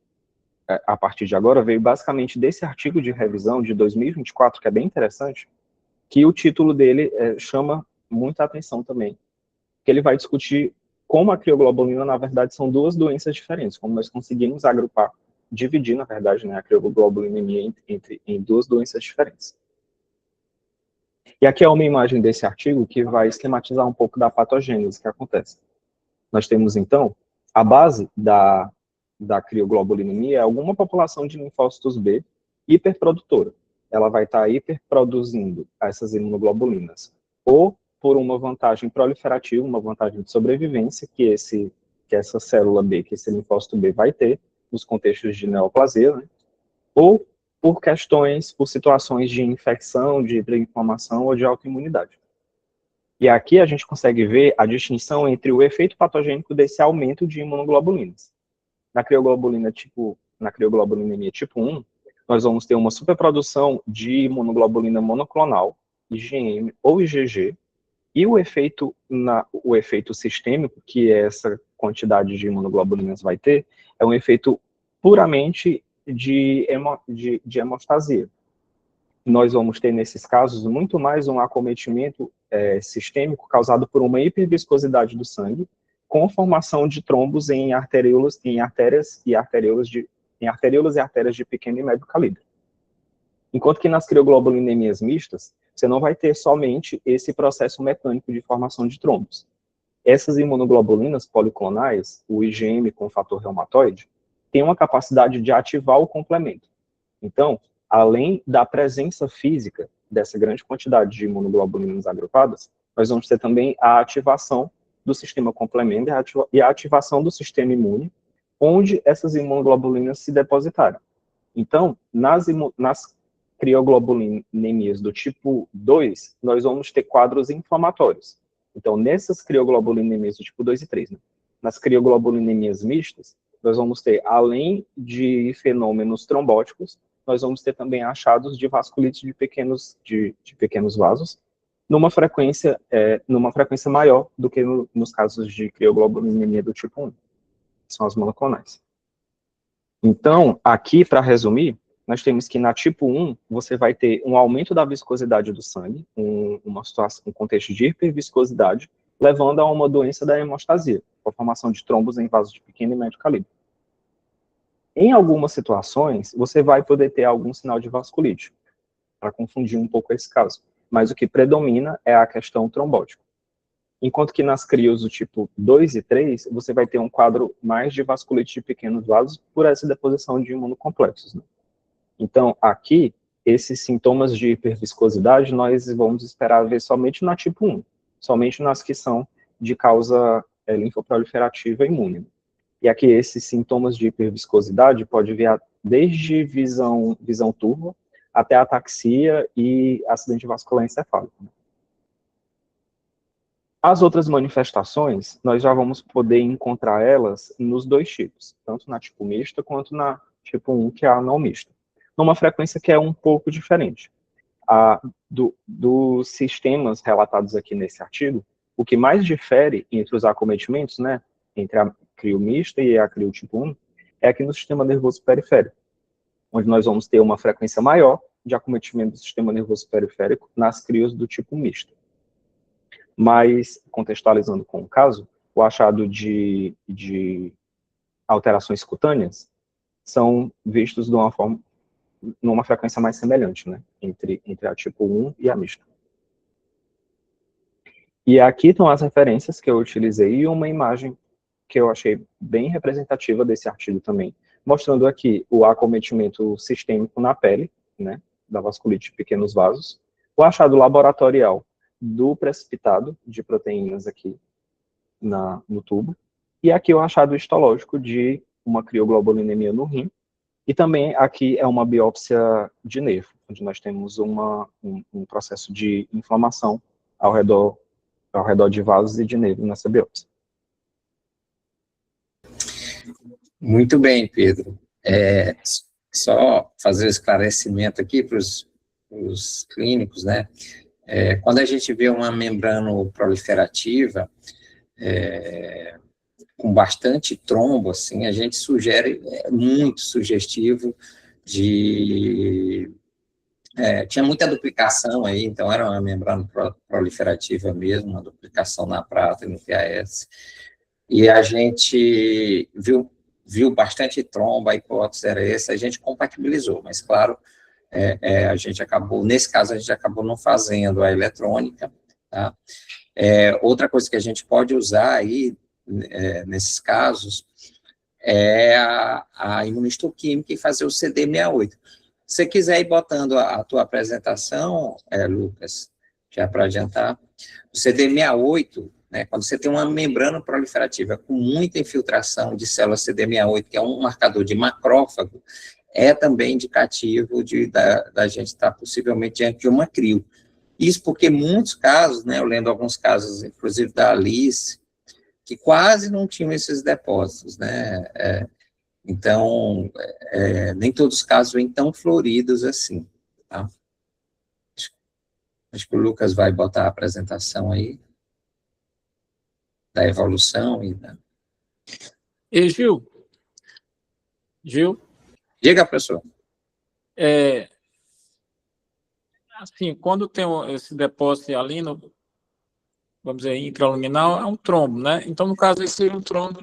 a partir de agora veio basicamente desse artigo de revisão de 2024, que é bem interessante, que o título dele chama muita atenção também, que ele vai discutir como a crioglobulina, na verdade, são duas doenças diferentes, como nós conseguimos agrupar, dividir, na verdade, né, a crioglobulinemia em duas doenças diferentes. E aqui é uma imagem desse artigo que vai esquematizar um pouco da patogênese que acontece. Nós temos, então, a base da crioglobulinemia é alguma população de linfócitos B hiperprodutora. Ela vai estar hiperproduzindo essas imunoglobulinas, ou por uma vantagem proliferativa, uma vantagem de sobrevivência que essa célula B, que esse linfócito B vai ter nos contextos de neoplasia, né? Ou por situações de infecção, de hiperinflamação ou de autoimunidade. E aqui a gente consegue ver a distinção entre o efeito patogênico desse aumento de imunoglobulinas. Na crioglobulinemia tipo 1, nós vamos ter uma superprodução de imunoglobulina monoclonal, IgM ou IgG, e o efeito sistêmico que essa quantidade de imunoglobulinas vai ter é um efeito puramente de hemostasia. Nós vamos ter, nesses casos, muito mais um acometimento sistêmico causado por uma hiperviscosidade do sangue, com formação de trombos em arteríolas e artérias de pequeno e médio calibre. Enquanto que nas crioglobulinemias mistas, você não vai ter somente esse processo mecânico de formação de trombos. Essas imunoglobulinas policlonais, o IgM com fator reumatoide, têm uma capacidade de ativar o complemento. Então, além da presença física dessa grande quantidade de imunoglobulinas agrupadas, nós vamos ter também a ativação do sistema complemento e a ativação do sistema imune, onde essas imunoglobulinas se depositarem. Então, nas crioglobulinemias do tipo 2, nós vamos ter quadros inflamatórios. Então, nessas crioglobulinemias do tipo 2 e 3, né? Nas crioglobulinemias mistas, nós vamos ter, além de fenômenos trombóticos, nós vamos ter também achados de vasculite de pequenos vasos, numa frequência maior do que nos casos de crioglobulinemia do tipo 1, que são as monoclonais. Então, aqui, para resumir, nós temos que na tipo 1, você vai ter um aumento da viscosidade do sangue, um contexto de hiperviscosidade, levando a uma doença da hemostasia, a formação de trombos em vasos de pequeno e médio calibre. Em algumas situações, você vai poder ter algum sinal de vasculite, para confundir um pouco esse caso, mas o que predomina é a questão trombótica. Enquanto que nas crios do tipo 2 e 3, você vai ter um quadro mais de vasculite de pequenos vasos por essa deposição de imunocomplexos, né? Então, aqui, esses sintomas de hiperviscosidade, nós vamos esperar ver somente na tipo 1, somente nas que são de causa linfoproliferativa imune. E aqui esses sintomas de hiperviscosidade pode vir desde visão turva até ataxia e acidente vascular encefálico. As outras manifestações, nós já vamos poder encontrar elas nos dois tipos, tanto na tipo mista quanto na tipo 1, que é a não mista, numa frequência que é um pouco diferente. Dos sistemas relatados aqui nesse artigo, o que mais difere entre os acometimentos, né, entre a CRIO mista e a CRIO tipo 1, é aqui no sistema nervoso periférico, onde nós vamos ter uma frequência maior de acometimento do sistema nervoso periférico nas CRIOs do tipo mista. Mas, contextualizando com o caso, o achado de alterações cutâneas são vistos de uma forma, numa frequência mais semelhante, né, entre a tipo 1 e a mista. E aqui estão as referências que eu utilizei e uma imagem que eu achei bem representativa desse artigo também, mostrando aqui o acometimento sistêmico na pele, né, da vasculite de pequenos vasos, o achado laboratorial do precipitado de proteínas aqui no tubo, e aqui o achado histológico de uma crioglobulinemia no rim, e também aqui é uma biópsia de nervo, onde nós temos um processo de inflamação ao redor de vasos e de nervo nessa biópsia. Muito bem, Pedro. Só fazer um esclarecimento aqui para os clínicos, né? Quando a gente vê uma membrana proliferativa com bastante trombo, assim, a gente sugere, muito sugestivo tinha muita duplicação aí, então era uma membrana proliferativa mesmo, uma duplicação na prata e no PAS, e a gente viu bastante trombo, a hipótese era essa, a gente compatibilizou, mas claro, a gente acabou, nesse caso, a gente acabou não fazendo a eletrônica, tá? Outra coisa que a gente pode usar aí, nesses casos, é a imunistoquímica e fazer o CD68. Se você quiser ir botando a tua apresentação, Lucas, já para adiantar, o CD68, né, quando você tem uma membrana proliferativa com muita infiltração de células CD68, que é um marcador de macrófago, é também indicativo da gente estar possivelmente diante de uma CRIO. Isso porque muitos casos, né, eu lendo alguns casos, inclusive da Alice, que quase não tinham esses depósitos, né, então, nem todos os casos vêm tão floridos assim, tá? Acho que o Lucas vai botar a apresentação aí, da evolução e da... E Gil? Diga, professor. Assim, quando tem esse depósito hialino, vamos dizer, intraluminal, é um trombo, né? Então, no caso, esse seria um trombo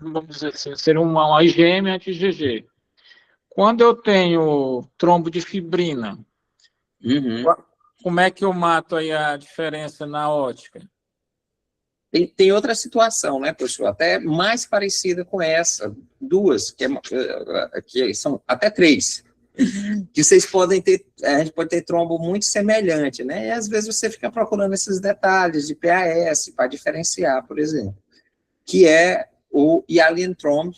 vamos dizer assim, seria uma IgM anti-IgG. Quando eu tenho trombo de fibrina, como é que eu mato aí a diferença na ótica? Tem outra situação, né, professor, até mais parecida com essa, duas, que são até três, que vocês podem ter, a gente pode ter trombo muito semelhante, né, e às vezes você fica procurando esses detalhes de PAS para diferenciar, por exemplo, que é o hyaline trombo,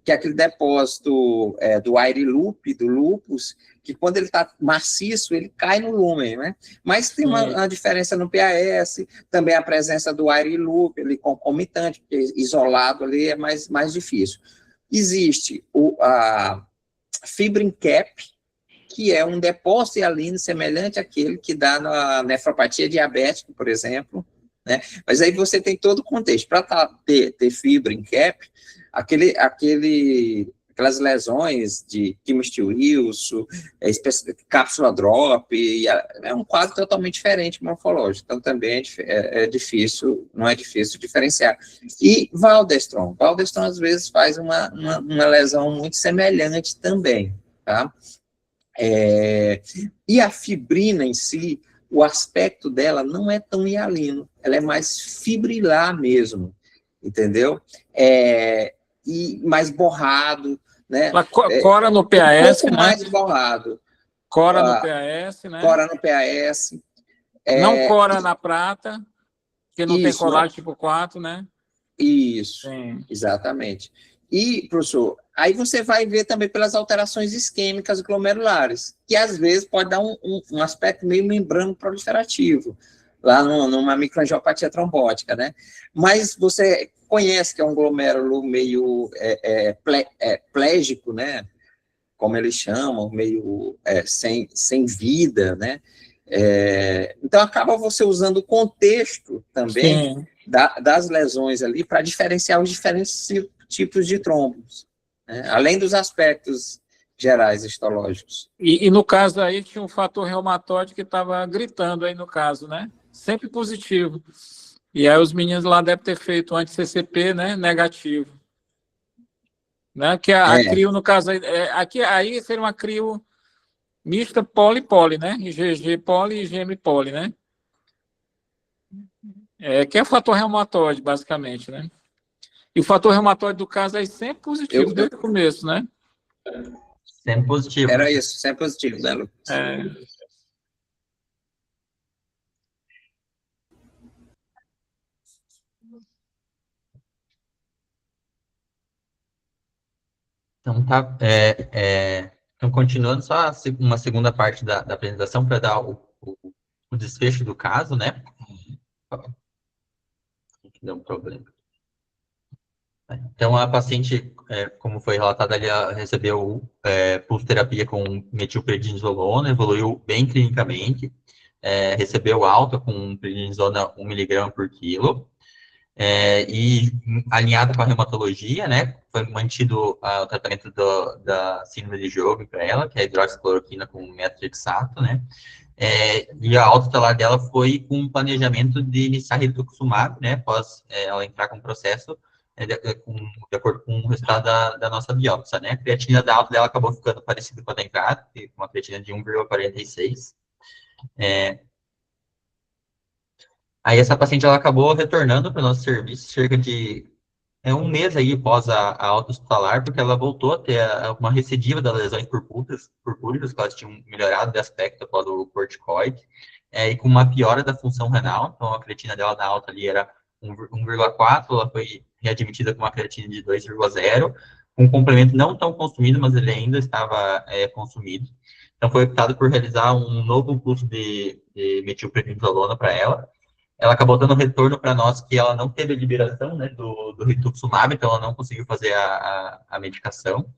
que é aquele depósito do aire loop, do lupus, que quando ele está maciço, ele cai no lúmen, né? Mas tem uma diferença no PAS, também a presença do aire loop, ele concomitante, porque isolado ali é mais difícil. Existe a fibrin cap, que é um depósito hialino semelhante àquele que dá na nefropatia diabética, por exemplo, né? Mas aí você tem todo o contexto. Para ter fibrin cap, aquelas lesões de Kimmel Wilson, cápsula drop, é um quadro totalmente diferente morfológico, então também é difícil, não é difícil diferenciar. E Waldenstrom às vezes faz uma lesão muito semelhante também, tá? E a fibrina em si, o aspecto dela não é tão hialino, ela é mais fibrilar mesmo, entendeu? E mais borrado, né? Ela cora no PAS, um pouco né? mais borrado. Cora no PAS, né? Cora no PAS. Não cora na prata. Porque não tem Isso, colágeno tipo 4, né? Isso, Sim. exatamente. E, professor, aí você vai ver também pelas alterações isquêmicas glomerulares, que às vezes pode dar um aspecto meio membrano proliferativo, lá numa microangiopatia trombótica, né? Mas você conhece que é um glomérulo meio plégico, né? Como eles chamam, meio sem vida, né? Então, acaba você usando o contexto também Sim. das lesões ali para diferenciar os diferentes tipos de trombos, né? Além dos aspectos gerais histológicos. E no caso aí tinha um fator reumatóide que estava gritando aí no caso, né? Sempre positivo. E aí os meninos lá devem ter feito um anti-CCP, né? Negativo. Né? Que a CRIO, no caso, aqui, aí seria uma CRIO mista poli-poli, né? IgG poli e IgM poli, né? Que é o fator reumatoide, basicamente, né? E o fator reumatoide do caso é sempre positivo, desde o começo, né? Sempre positivo. Era isso, sempre positivo, né, Lucas? Então, tá. Então, continuando só uma segunda parte da apresentação para dar o desfecho do caso, né? Deu um problema. Então, a paciente, como foi relatado ali, ela recebeu pulsoterapia com metilprednisolona, evoluiu bem clinicamente, recebeu alta com prednisona 1 mg por quilo, e alinhado com a reumatologia, né, foi mantido o tratamento da síndrome de Sjögren para ela, que é a hidroxicloroquina com metrixato, né, e a alta estelar dela foi com um planejamento de iniciar rituximab, né, após ela entrar com o processo, de acordo com o resultado da nossa biópsia, né, a creatina da alta dela acabou ficando parecida com a da entrada, com uma creatina de 1,46, aí essa paciente ela acabou retornando para o nosso serviço cerca de um mês aí após a alta hospitalar, porque ela voltou a ter uma recidiva das lesões purpúricas, que elas tinham melhorado de aspecto após o corticoide, e com uma piora da função renal, então a creatina dela na alta ali era 1,4, ela foi readmitida com uma creatina de 2,0, um complemento não tão consumido, mas ele ainda estava consumido. Então foi optado por realizar um novo curso de metilprednisolona para ela. Ela acabou dando retorno para nós que ela não teve liberação, né, do rituximab, então ela não conseguiu fazer a medicação,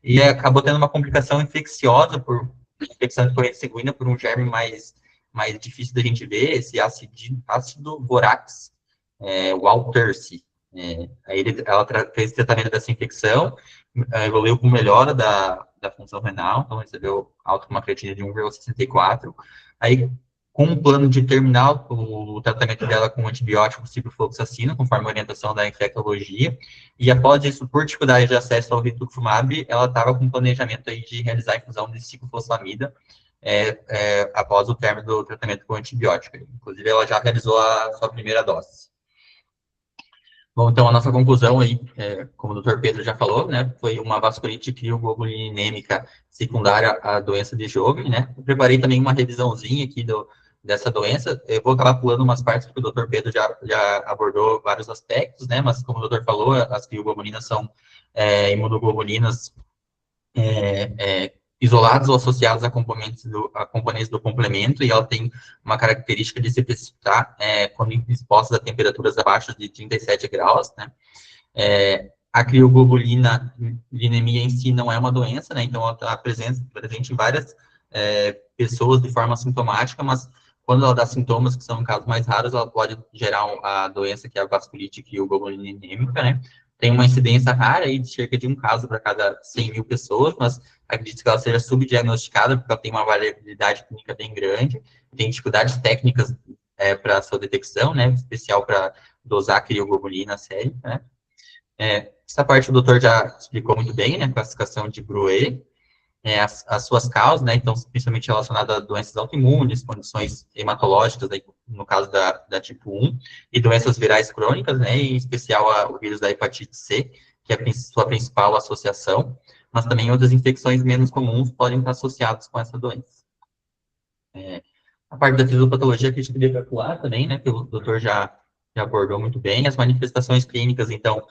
e acabou tendo uma complicação infecciosa por infecção de corrente sanguínea por um germe mais difícil da gente ver, esse ácido borax, o Waltersi. Aí ela fez tratamento dessa infecção, evoluiu com melhora da função renal, então recebeu alta com uma creatina de 1,64, aí com um plano de terminar o tratamento dela com antibiótico ciprofloxacina, conforme a orientação da infectologia, e após isso, por dificuldade de acesso ao rituximab, ela estava com planejamento aí de realizar a infusão de ciclofosfamida após o término do tratamento com antibiótico. Inclusive, ela já realizou a sua primeira dose. Bom, então a nossa conclusão aí, como o Dr. Pedro já falou, né, foi uma vasculite crioglobulinêmica secundária à doença de Sjögren, né. Eu preparei também uma revisãozinha aqui dessa doença. Eu vou acabar pulando umas partes porque o Dr. Pedro já abordou vários aspectos, né, mas como o doutor falou, as crioglobulinas são imunoglobulinas isolados ou associados a componentes do complemento, e ela tem uma característica de se precipitar quando expostas a temperaturas abaixo de 37 graus, né? A crioglobulina linemia em si não é uma doença, né? Então ela está presente em várias pessoas de forma sintomática, mas quando ela dá sintomas, que são casos mais raros, ela pode gerar a doença que é a vasculite crioglobulinêmica, né? Tem uma incidência rara aí de cerca de um caso para cada 100 mil pessoas, mas acredito que ela seja subdiagnosticada, porque ela tem uma variabilidade clínica bem grande, tem dificuldades técnicas para sua detecção, né, em especial para dosar a crioglobulina séria, né. Essa parte o doutor já explicou muito bem, né, a classificação de Bruet, as suas causas, né, então, principalmente relacionadas a doenças autoimunes, condições hematológicas, aí, no caso da tipo 1, e doenças virais crônicas, né, em especial o vírus da hepatite C, que é a sua principal associação, mas também outras infecções menos comuns podem estar associadas com essa doença. A parte da fisiopatologia que a gente poderia calcular também, né, que o doutor já já abordou muito bem. As manifestações clínicas, então,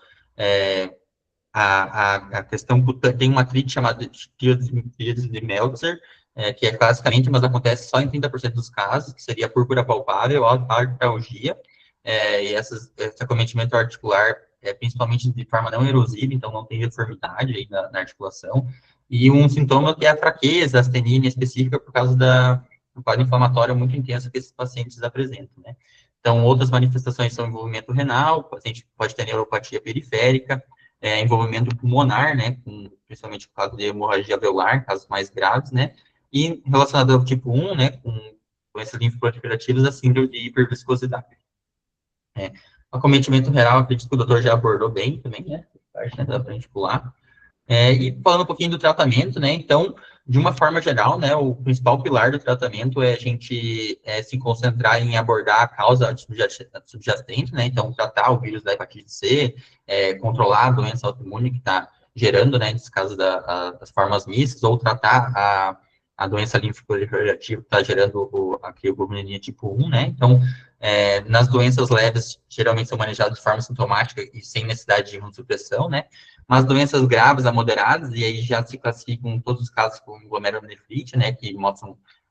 a questão tem uma artrite chamada de tríade de Meltzer, que é classicamente, mas acontece só em 30% dos casos, que seria a púrpura palpável, artralgia, e esse acometimento articular principalmente de forma não erosiva, então não tem deformidade aí na articulação, e um sintoma que é a fraqueza, a astenia específica por causa do quadro inflamatório muito intenso que esses pacientes apresentam, né? Então, outras manifestações são envolvimento renal, o paciente pode ter neuropatia periférica, envolvimento pulmonar, né, principalmente por causa de hemorragia alveolar, casos mais graves, né, e relacionado ao tipo 1, né, com doenças linfoproliferativas, a síndrome de hiperviscosidade. Acometimento renal, acredito que o doutor já abordou bem também, né, dá pra gente pular. E falando um pouquinho do tratamento, né, então, de uma forma geral, né, o principal pilar do tratamento é a gente se concentrar em abordar a causa subjacente, né, então, tratar o vírus da hepatite C, controlar a doença autoimune que está gerando, né, nesse caso das formas mistas, ou tratar a doença linfoproliferativa que está gerando a crioglobulinemia tipo 1, né, então, nas doenças leves, geralmente são manejadas de forma sintomática e sem necessidade de imunossupressão, né, mas doenças graves a moderadas, e aí já se classificam todos os casos com glomerulonefrite, né, que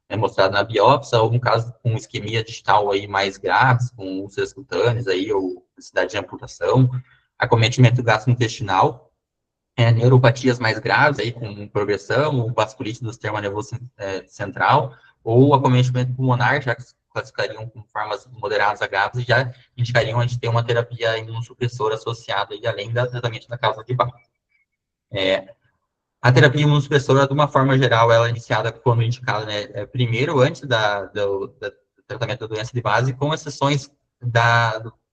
é mostrado na biópsia, ou um caso com isquemia digital aí mais graves, com úlceras cutâneas aí, ou necessidade de amputação, acometimento gastrointestinal, neuropatias mais graves aí, com progressão, ou vasculite do sistema nervoso central, ou acometimento pulmonar, já que classificariam com formas moderadas a graves, e já indicariam a gente ter uma terapia imunossupressora associada, e além do tratamento da causa de base. A terapia imunossupressora, de uma forma geral, ela é iniciada quando indicada, né, primeiro, antes do tratamento da doença de base, com exceções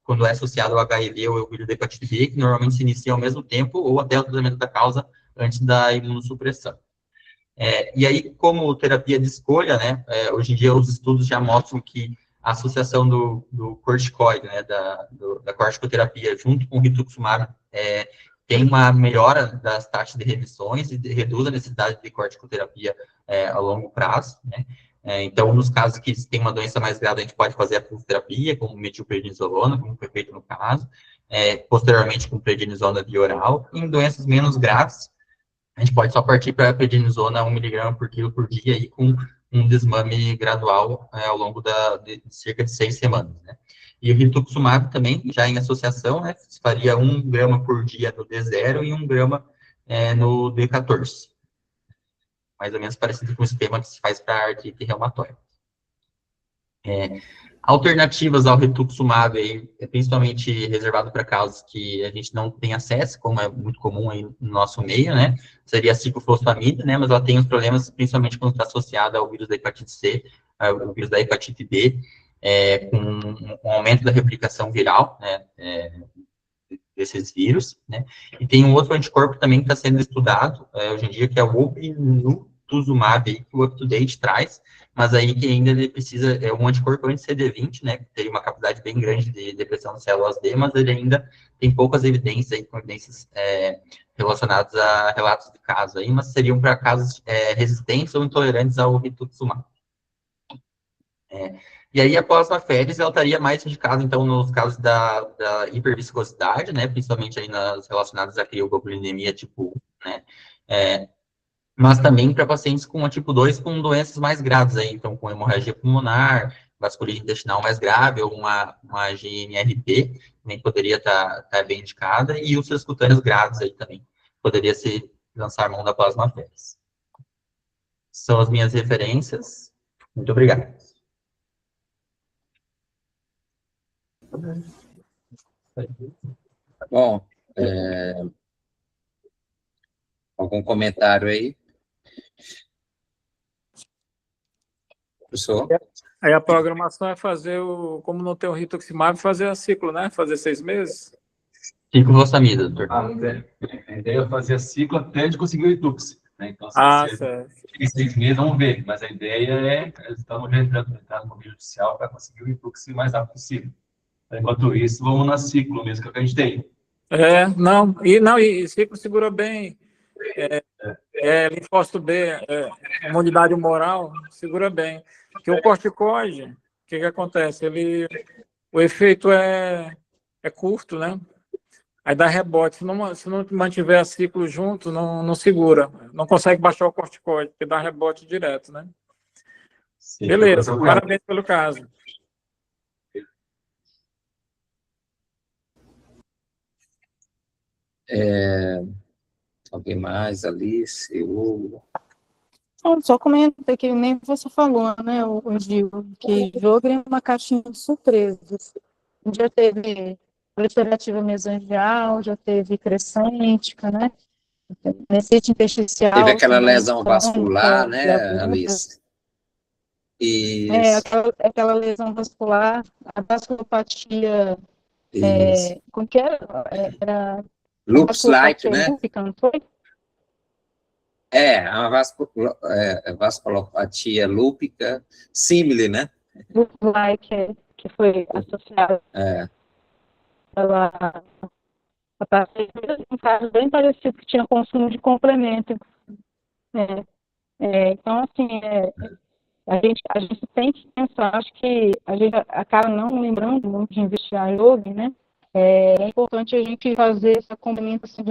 quando é associado ao HIV ou ao vírus da hepatite B, que normalmente se inicia ao mesmo tempo, ou até o tratamento da causa antes da imunossupressão. E aí, como terapia de escolha, né, hoje em dia os estudos já mostram que a associação do corticoide, né, da corticoterapia, junto com o rituximab, tem uma melhora das taxas de remissões e reduz a necessidade de corticoterapia a longo prazo, né. Então, nos casos que tem uma doença mais grave, a gente pode fazer a fluoterapia, como metilprednisolona, como foi feito no caso, posteriormente com prednisona via oral. Em doenças menos graves, a gente pode só partir para a prednisona 1 mg por quilo por dia, e com um desmame gradual ao longo de cerca de 6 semanas, né. E o rituximab também, já em associação, né, se faria 1 grama por dia no D0 e 1 grama no D14. Mais ou menos parecido com o esquema que se faz para a artrite reumatoide. Alternativas ao rituximab, principalmente reservado para casos que a gente não tem acesso, como é muito comum aí no nosso meio, né, seria a ciclofosfamida, né, mas ela tem os problemas, principalmente quando está associada ao vírus da hepatite C, ao vírus da hepatite B, com um aumento da replicação viral, né, desses vírus, né, e tem um outro anticorpo também que está sendo estudado hoje em dia, que é o obinutuzumab, que o UpToDate traz, mas aí que ainda ele precisa, um anticorpo anti-CD20, né, que teria uma capacidade bem grande de depressão de células D, mas ele ainda tem poucas evidências aí, com evidências relacionadas a relatos de casos aí, mas seriam para casos resistentes ou intolerantes ao rituximab. E aí, a plasmaféresis, ela estaria mais indicada, então, nos casos da hiperviscosidade, né, principalmente aí nas relacionadas à crioglobulinemia tipo 1, né, mas também para pacientes com a tipo 2 com doenças mais graves aí, então, com hemorragia pulmonar, vasculite intestinal mais grave, ou uma GNRP, também poderia estar bem indicada, e úlceras cutâneas graves aí também, poderia se lançar mão da plasmaféresis. São as minhas referências. Muito obrigado. Bom, algum comentário aí? Professor? Aí a programação é fazer como não tem o rituximab, fazer a ciclo, né? Fazer 6 meses. Ciclofosfamida, doutor. A ideia é fazer a ciclo até de conseguir o Ritux, né? Então, Certo. em 6 meses, vamos ver. Mas a ideia estamos já entrando no meio judicial para conseguir o Ritux o mais rápido possível. Enquanto isso, vamos na ciclo mesmo, que é o que a gente tem. E ciclo segura bem. Linfócito B, imunidade humoral, segura bem. Porque o corticoide, o que acontece? Ele o efeito é curto, né? Aí dá rebote. Se não mantiver ciclo junto, não segura. Não consegue baixar o corticoide, porque dá rebote direto, né? Sim, Beleza, parabéns pelo caso. Alguém mais? Alice, Hugo? Não, só comenta que nem você falou, né, o Gil, que jogo é uma caixinha de surpresas. Já teve proliferativa mesangial, já teve crescêntica, né? Necite intersticial. Teve aquela também, lesão vascular, né, Alice? Isso. aquela lesão vascular, a vasculopatia, Isso. como que era? Era Lupus-like, né? lúpica, não foi? A vasculopatia lúpica símile, né? Lupus-like, que foi associada a um caso bem parecido que tinha consumo de complemento. Então, assim, a gente tem que pensar, acho que a gente acaba não lembrando muito de investigar em yoga, né? É importante a gente fazer essa complementação,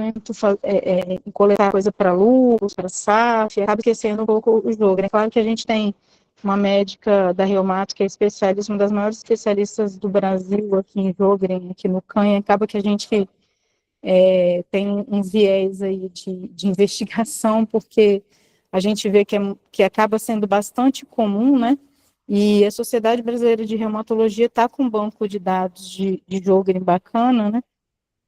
coletar coisa para luz, para SAF, acaba esquecendo um pouco o yoga. É claro que a gente tem uma médica da Reumato, que é especialista, uma das maiores especialistas do Brasil aqui em yoga, aqui no CAN, acaba que a gente tem um viés aí de investigação, porque a gente vê que acaba sendo bastante comum, né? E a Sociedade Brasileira de Reumatologia está com um banco de dados de Sjögren bacana, né?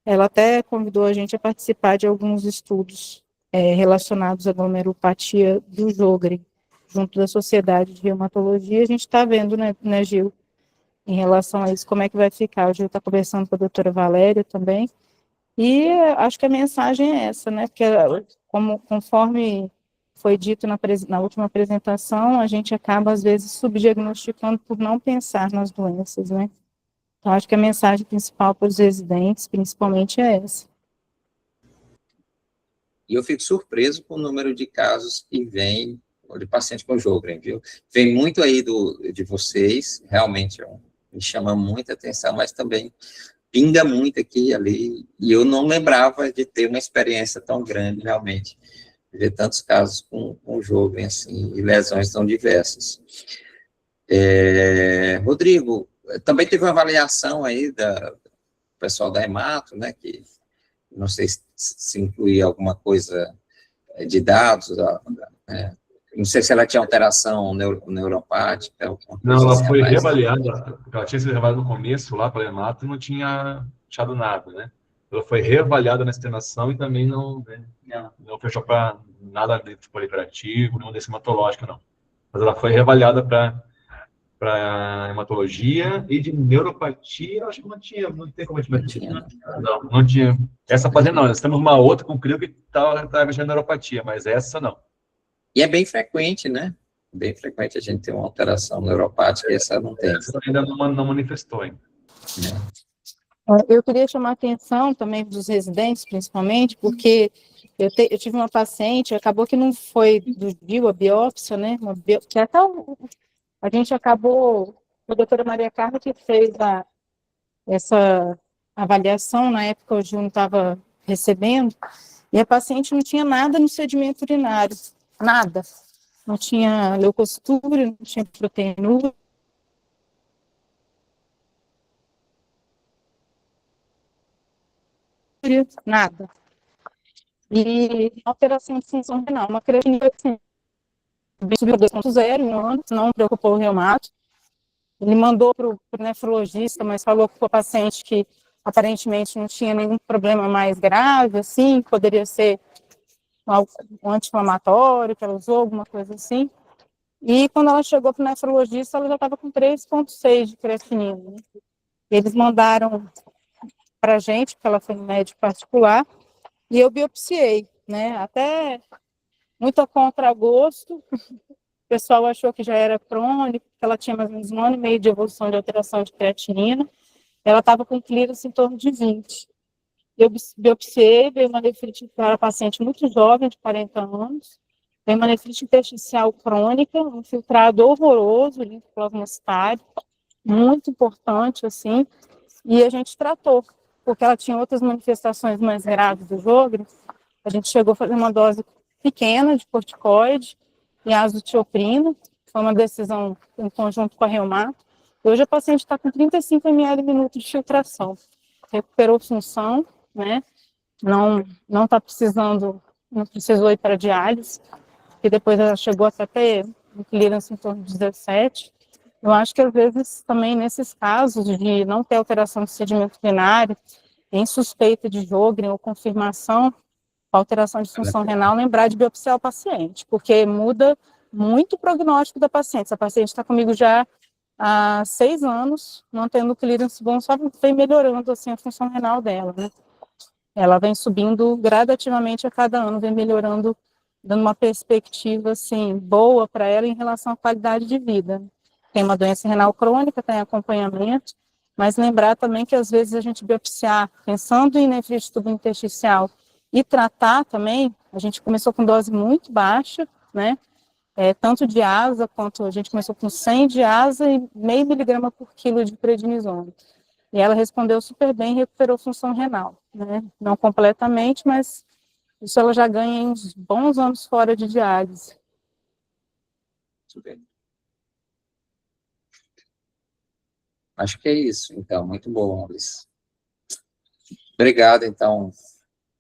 Ela até convidou a gente a participar de alguns estudos relacionados à glomerulopatia do Sjögren, junto da Sociedade de Reumatologia. A gente está vendo, né, Gil, em relação a isso, como é que vai ficar. O Gil está conversando com a doutora Valéria também. E acho que a mensagem é essa, né? Porque, conforme foi dito na última apresentação, a gente acaba, às vezes, subdiagnosticando por não pensar nas doenças, né? Então, acho que a mensagem principal para os residentes, principalmente, é essa. E eu fico surpreso com o número de casos que vem de paciente com Sjögren, viu? Vem muito aí de vocês, realmente me chama muita atenção, mas também pinga muito aqui e ali, e eu não lembrava de ter uma experiência tão grande, realmente, de ver tantos casos com Sjögren, assim, e lesões tão diversas. Rodrigo, também teve uma avaliação aí do pessoal da Hemato, né, que não sei se inclui alguma coisa de dados, não sei se ela tinha alteração neuropática. Não, ela assim, foi reavaliada, ela tinha sido reavaliada no começo, lá para a Hemato, e não tinha achado nada, né? Ela foi reavaliada na externação e também não fechou para nada de proliferativo, nenhuma desse hematológica, não. Mas ela foi reavaliada para hematologia e de neuropatia, acho que não tem como a gente... Não tinha. Essa fazenda não, nós temos uma outra com CRIO que estava mexendo neuropatia, mas essa não. E é bem frequente, né? Bem frequente a gente ter uma alteração neuropática, e essa não tem. Essa ainda não manifestou ainda. Eu queria chamar a atenção também dos residentes, principalmente, porque eu tive uma paciente, acabou que não foi do Gil, a biópsia, né? Que até a gente acabou, a doutora Maria Carla que fez essa avaliação, na época o Gil não estava recebendo, e a paciente não tinha nada no sedimento urinário, nada. Não tinha leucocitúria, não tinha proteinúria, nada. E alteração de função renal, uma creatinina assim, subiu 2.0 em um ano, não preocupou o reumato. Ele mandou para o nefrologista, mas falou com o paciente que aparentemente não tinha nenhum problema mais grave, assim, poderia ser um anti-inflamatório, que ela usou, alguma coisa assim. E quando ela chegou para o nefrologista, ela já estava com 3,6 de creatinina. Né? Eles mandaram para a gente, porque ela foi no médico particular, e eu biopsiei, né? Até muito a contragosto. O pessoal achou que já era crônico, que ela tinha mais ou menos 1 ano e meio de evolução de alteração de creatinina. Ela estava com clearance em torno de 20. Eu biopsiei, veio uma nefrite para paciente muito jovem, de 40 anos, veio uma nefrite intersticial crônica, um filtrado horroroso, linfoplasmocitário, muito importante, assim, e a gente tratou, porque ela tinha outras manifestações mais graves do Sjögren. A gente chegou a fazer uma dose pequena de corticoide e azotioprina, foi uma decisão em conjunto com a reumato. Hoje a paciente está com 35 ml minuto de filtração, recuperou função, né? Não está precisando, não precisou ir para diálise, e depois ela chegou até ter um clearance em torno de 17. Eu acho que às vezes também nesses casos de não ter alteração de sedimento urinário, em suspeita de Sjögren ou confirmação, alteração de função renal, lembrar de biopsiar o paciente, porque muda muito o prognóstico da paciente. Essa paciente está comigo já há 6 anos, não tendo clearance bom, só vem melhorando assim, a função renal dela, né? Ela vem subindo gradativamente a cada ano, vem melhorando, dando uma perspectiva assim, boa para ela em relação à qualidade de vida. Tem uma doença renal crônica, tem acompanhamento, mas lembrar também que às vezes a gente biopsiar, pensando em nefrite tubo-intersticial, e tratar também, a gente começou com dose muito baixa, né? Tanto de asa, quanto a gente começou com 100 de asa e 0,5 miligrama por quilo de prednisona. E ela respondeu super bem e recuperou função renal, né? Não completamente, mas isso ela já ganha em uns bons anos fora de diálise. Super. Acho que é isso, então. Muito bom, Luiz. Obrigado, então,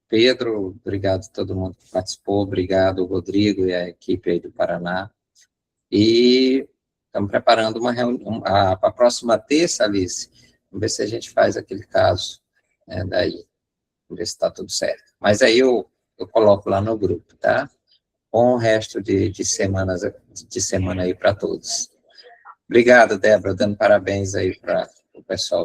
Pedro. Obrigado a todo mundo que participou. Obrigado, Rodrigo e a equipe aí do Paraná. E estamos preparando uma reunião para a próxima terça, Alice. Vamos ver se a gente faz aquele caso, né, daí. Vamos ver se está tudo certo. Mas aí eu coloco lá no grupo, tá? Bom resto de semana aí para todos. Obrigado, Débora, dando parabéns aí para o pessoal.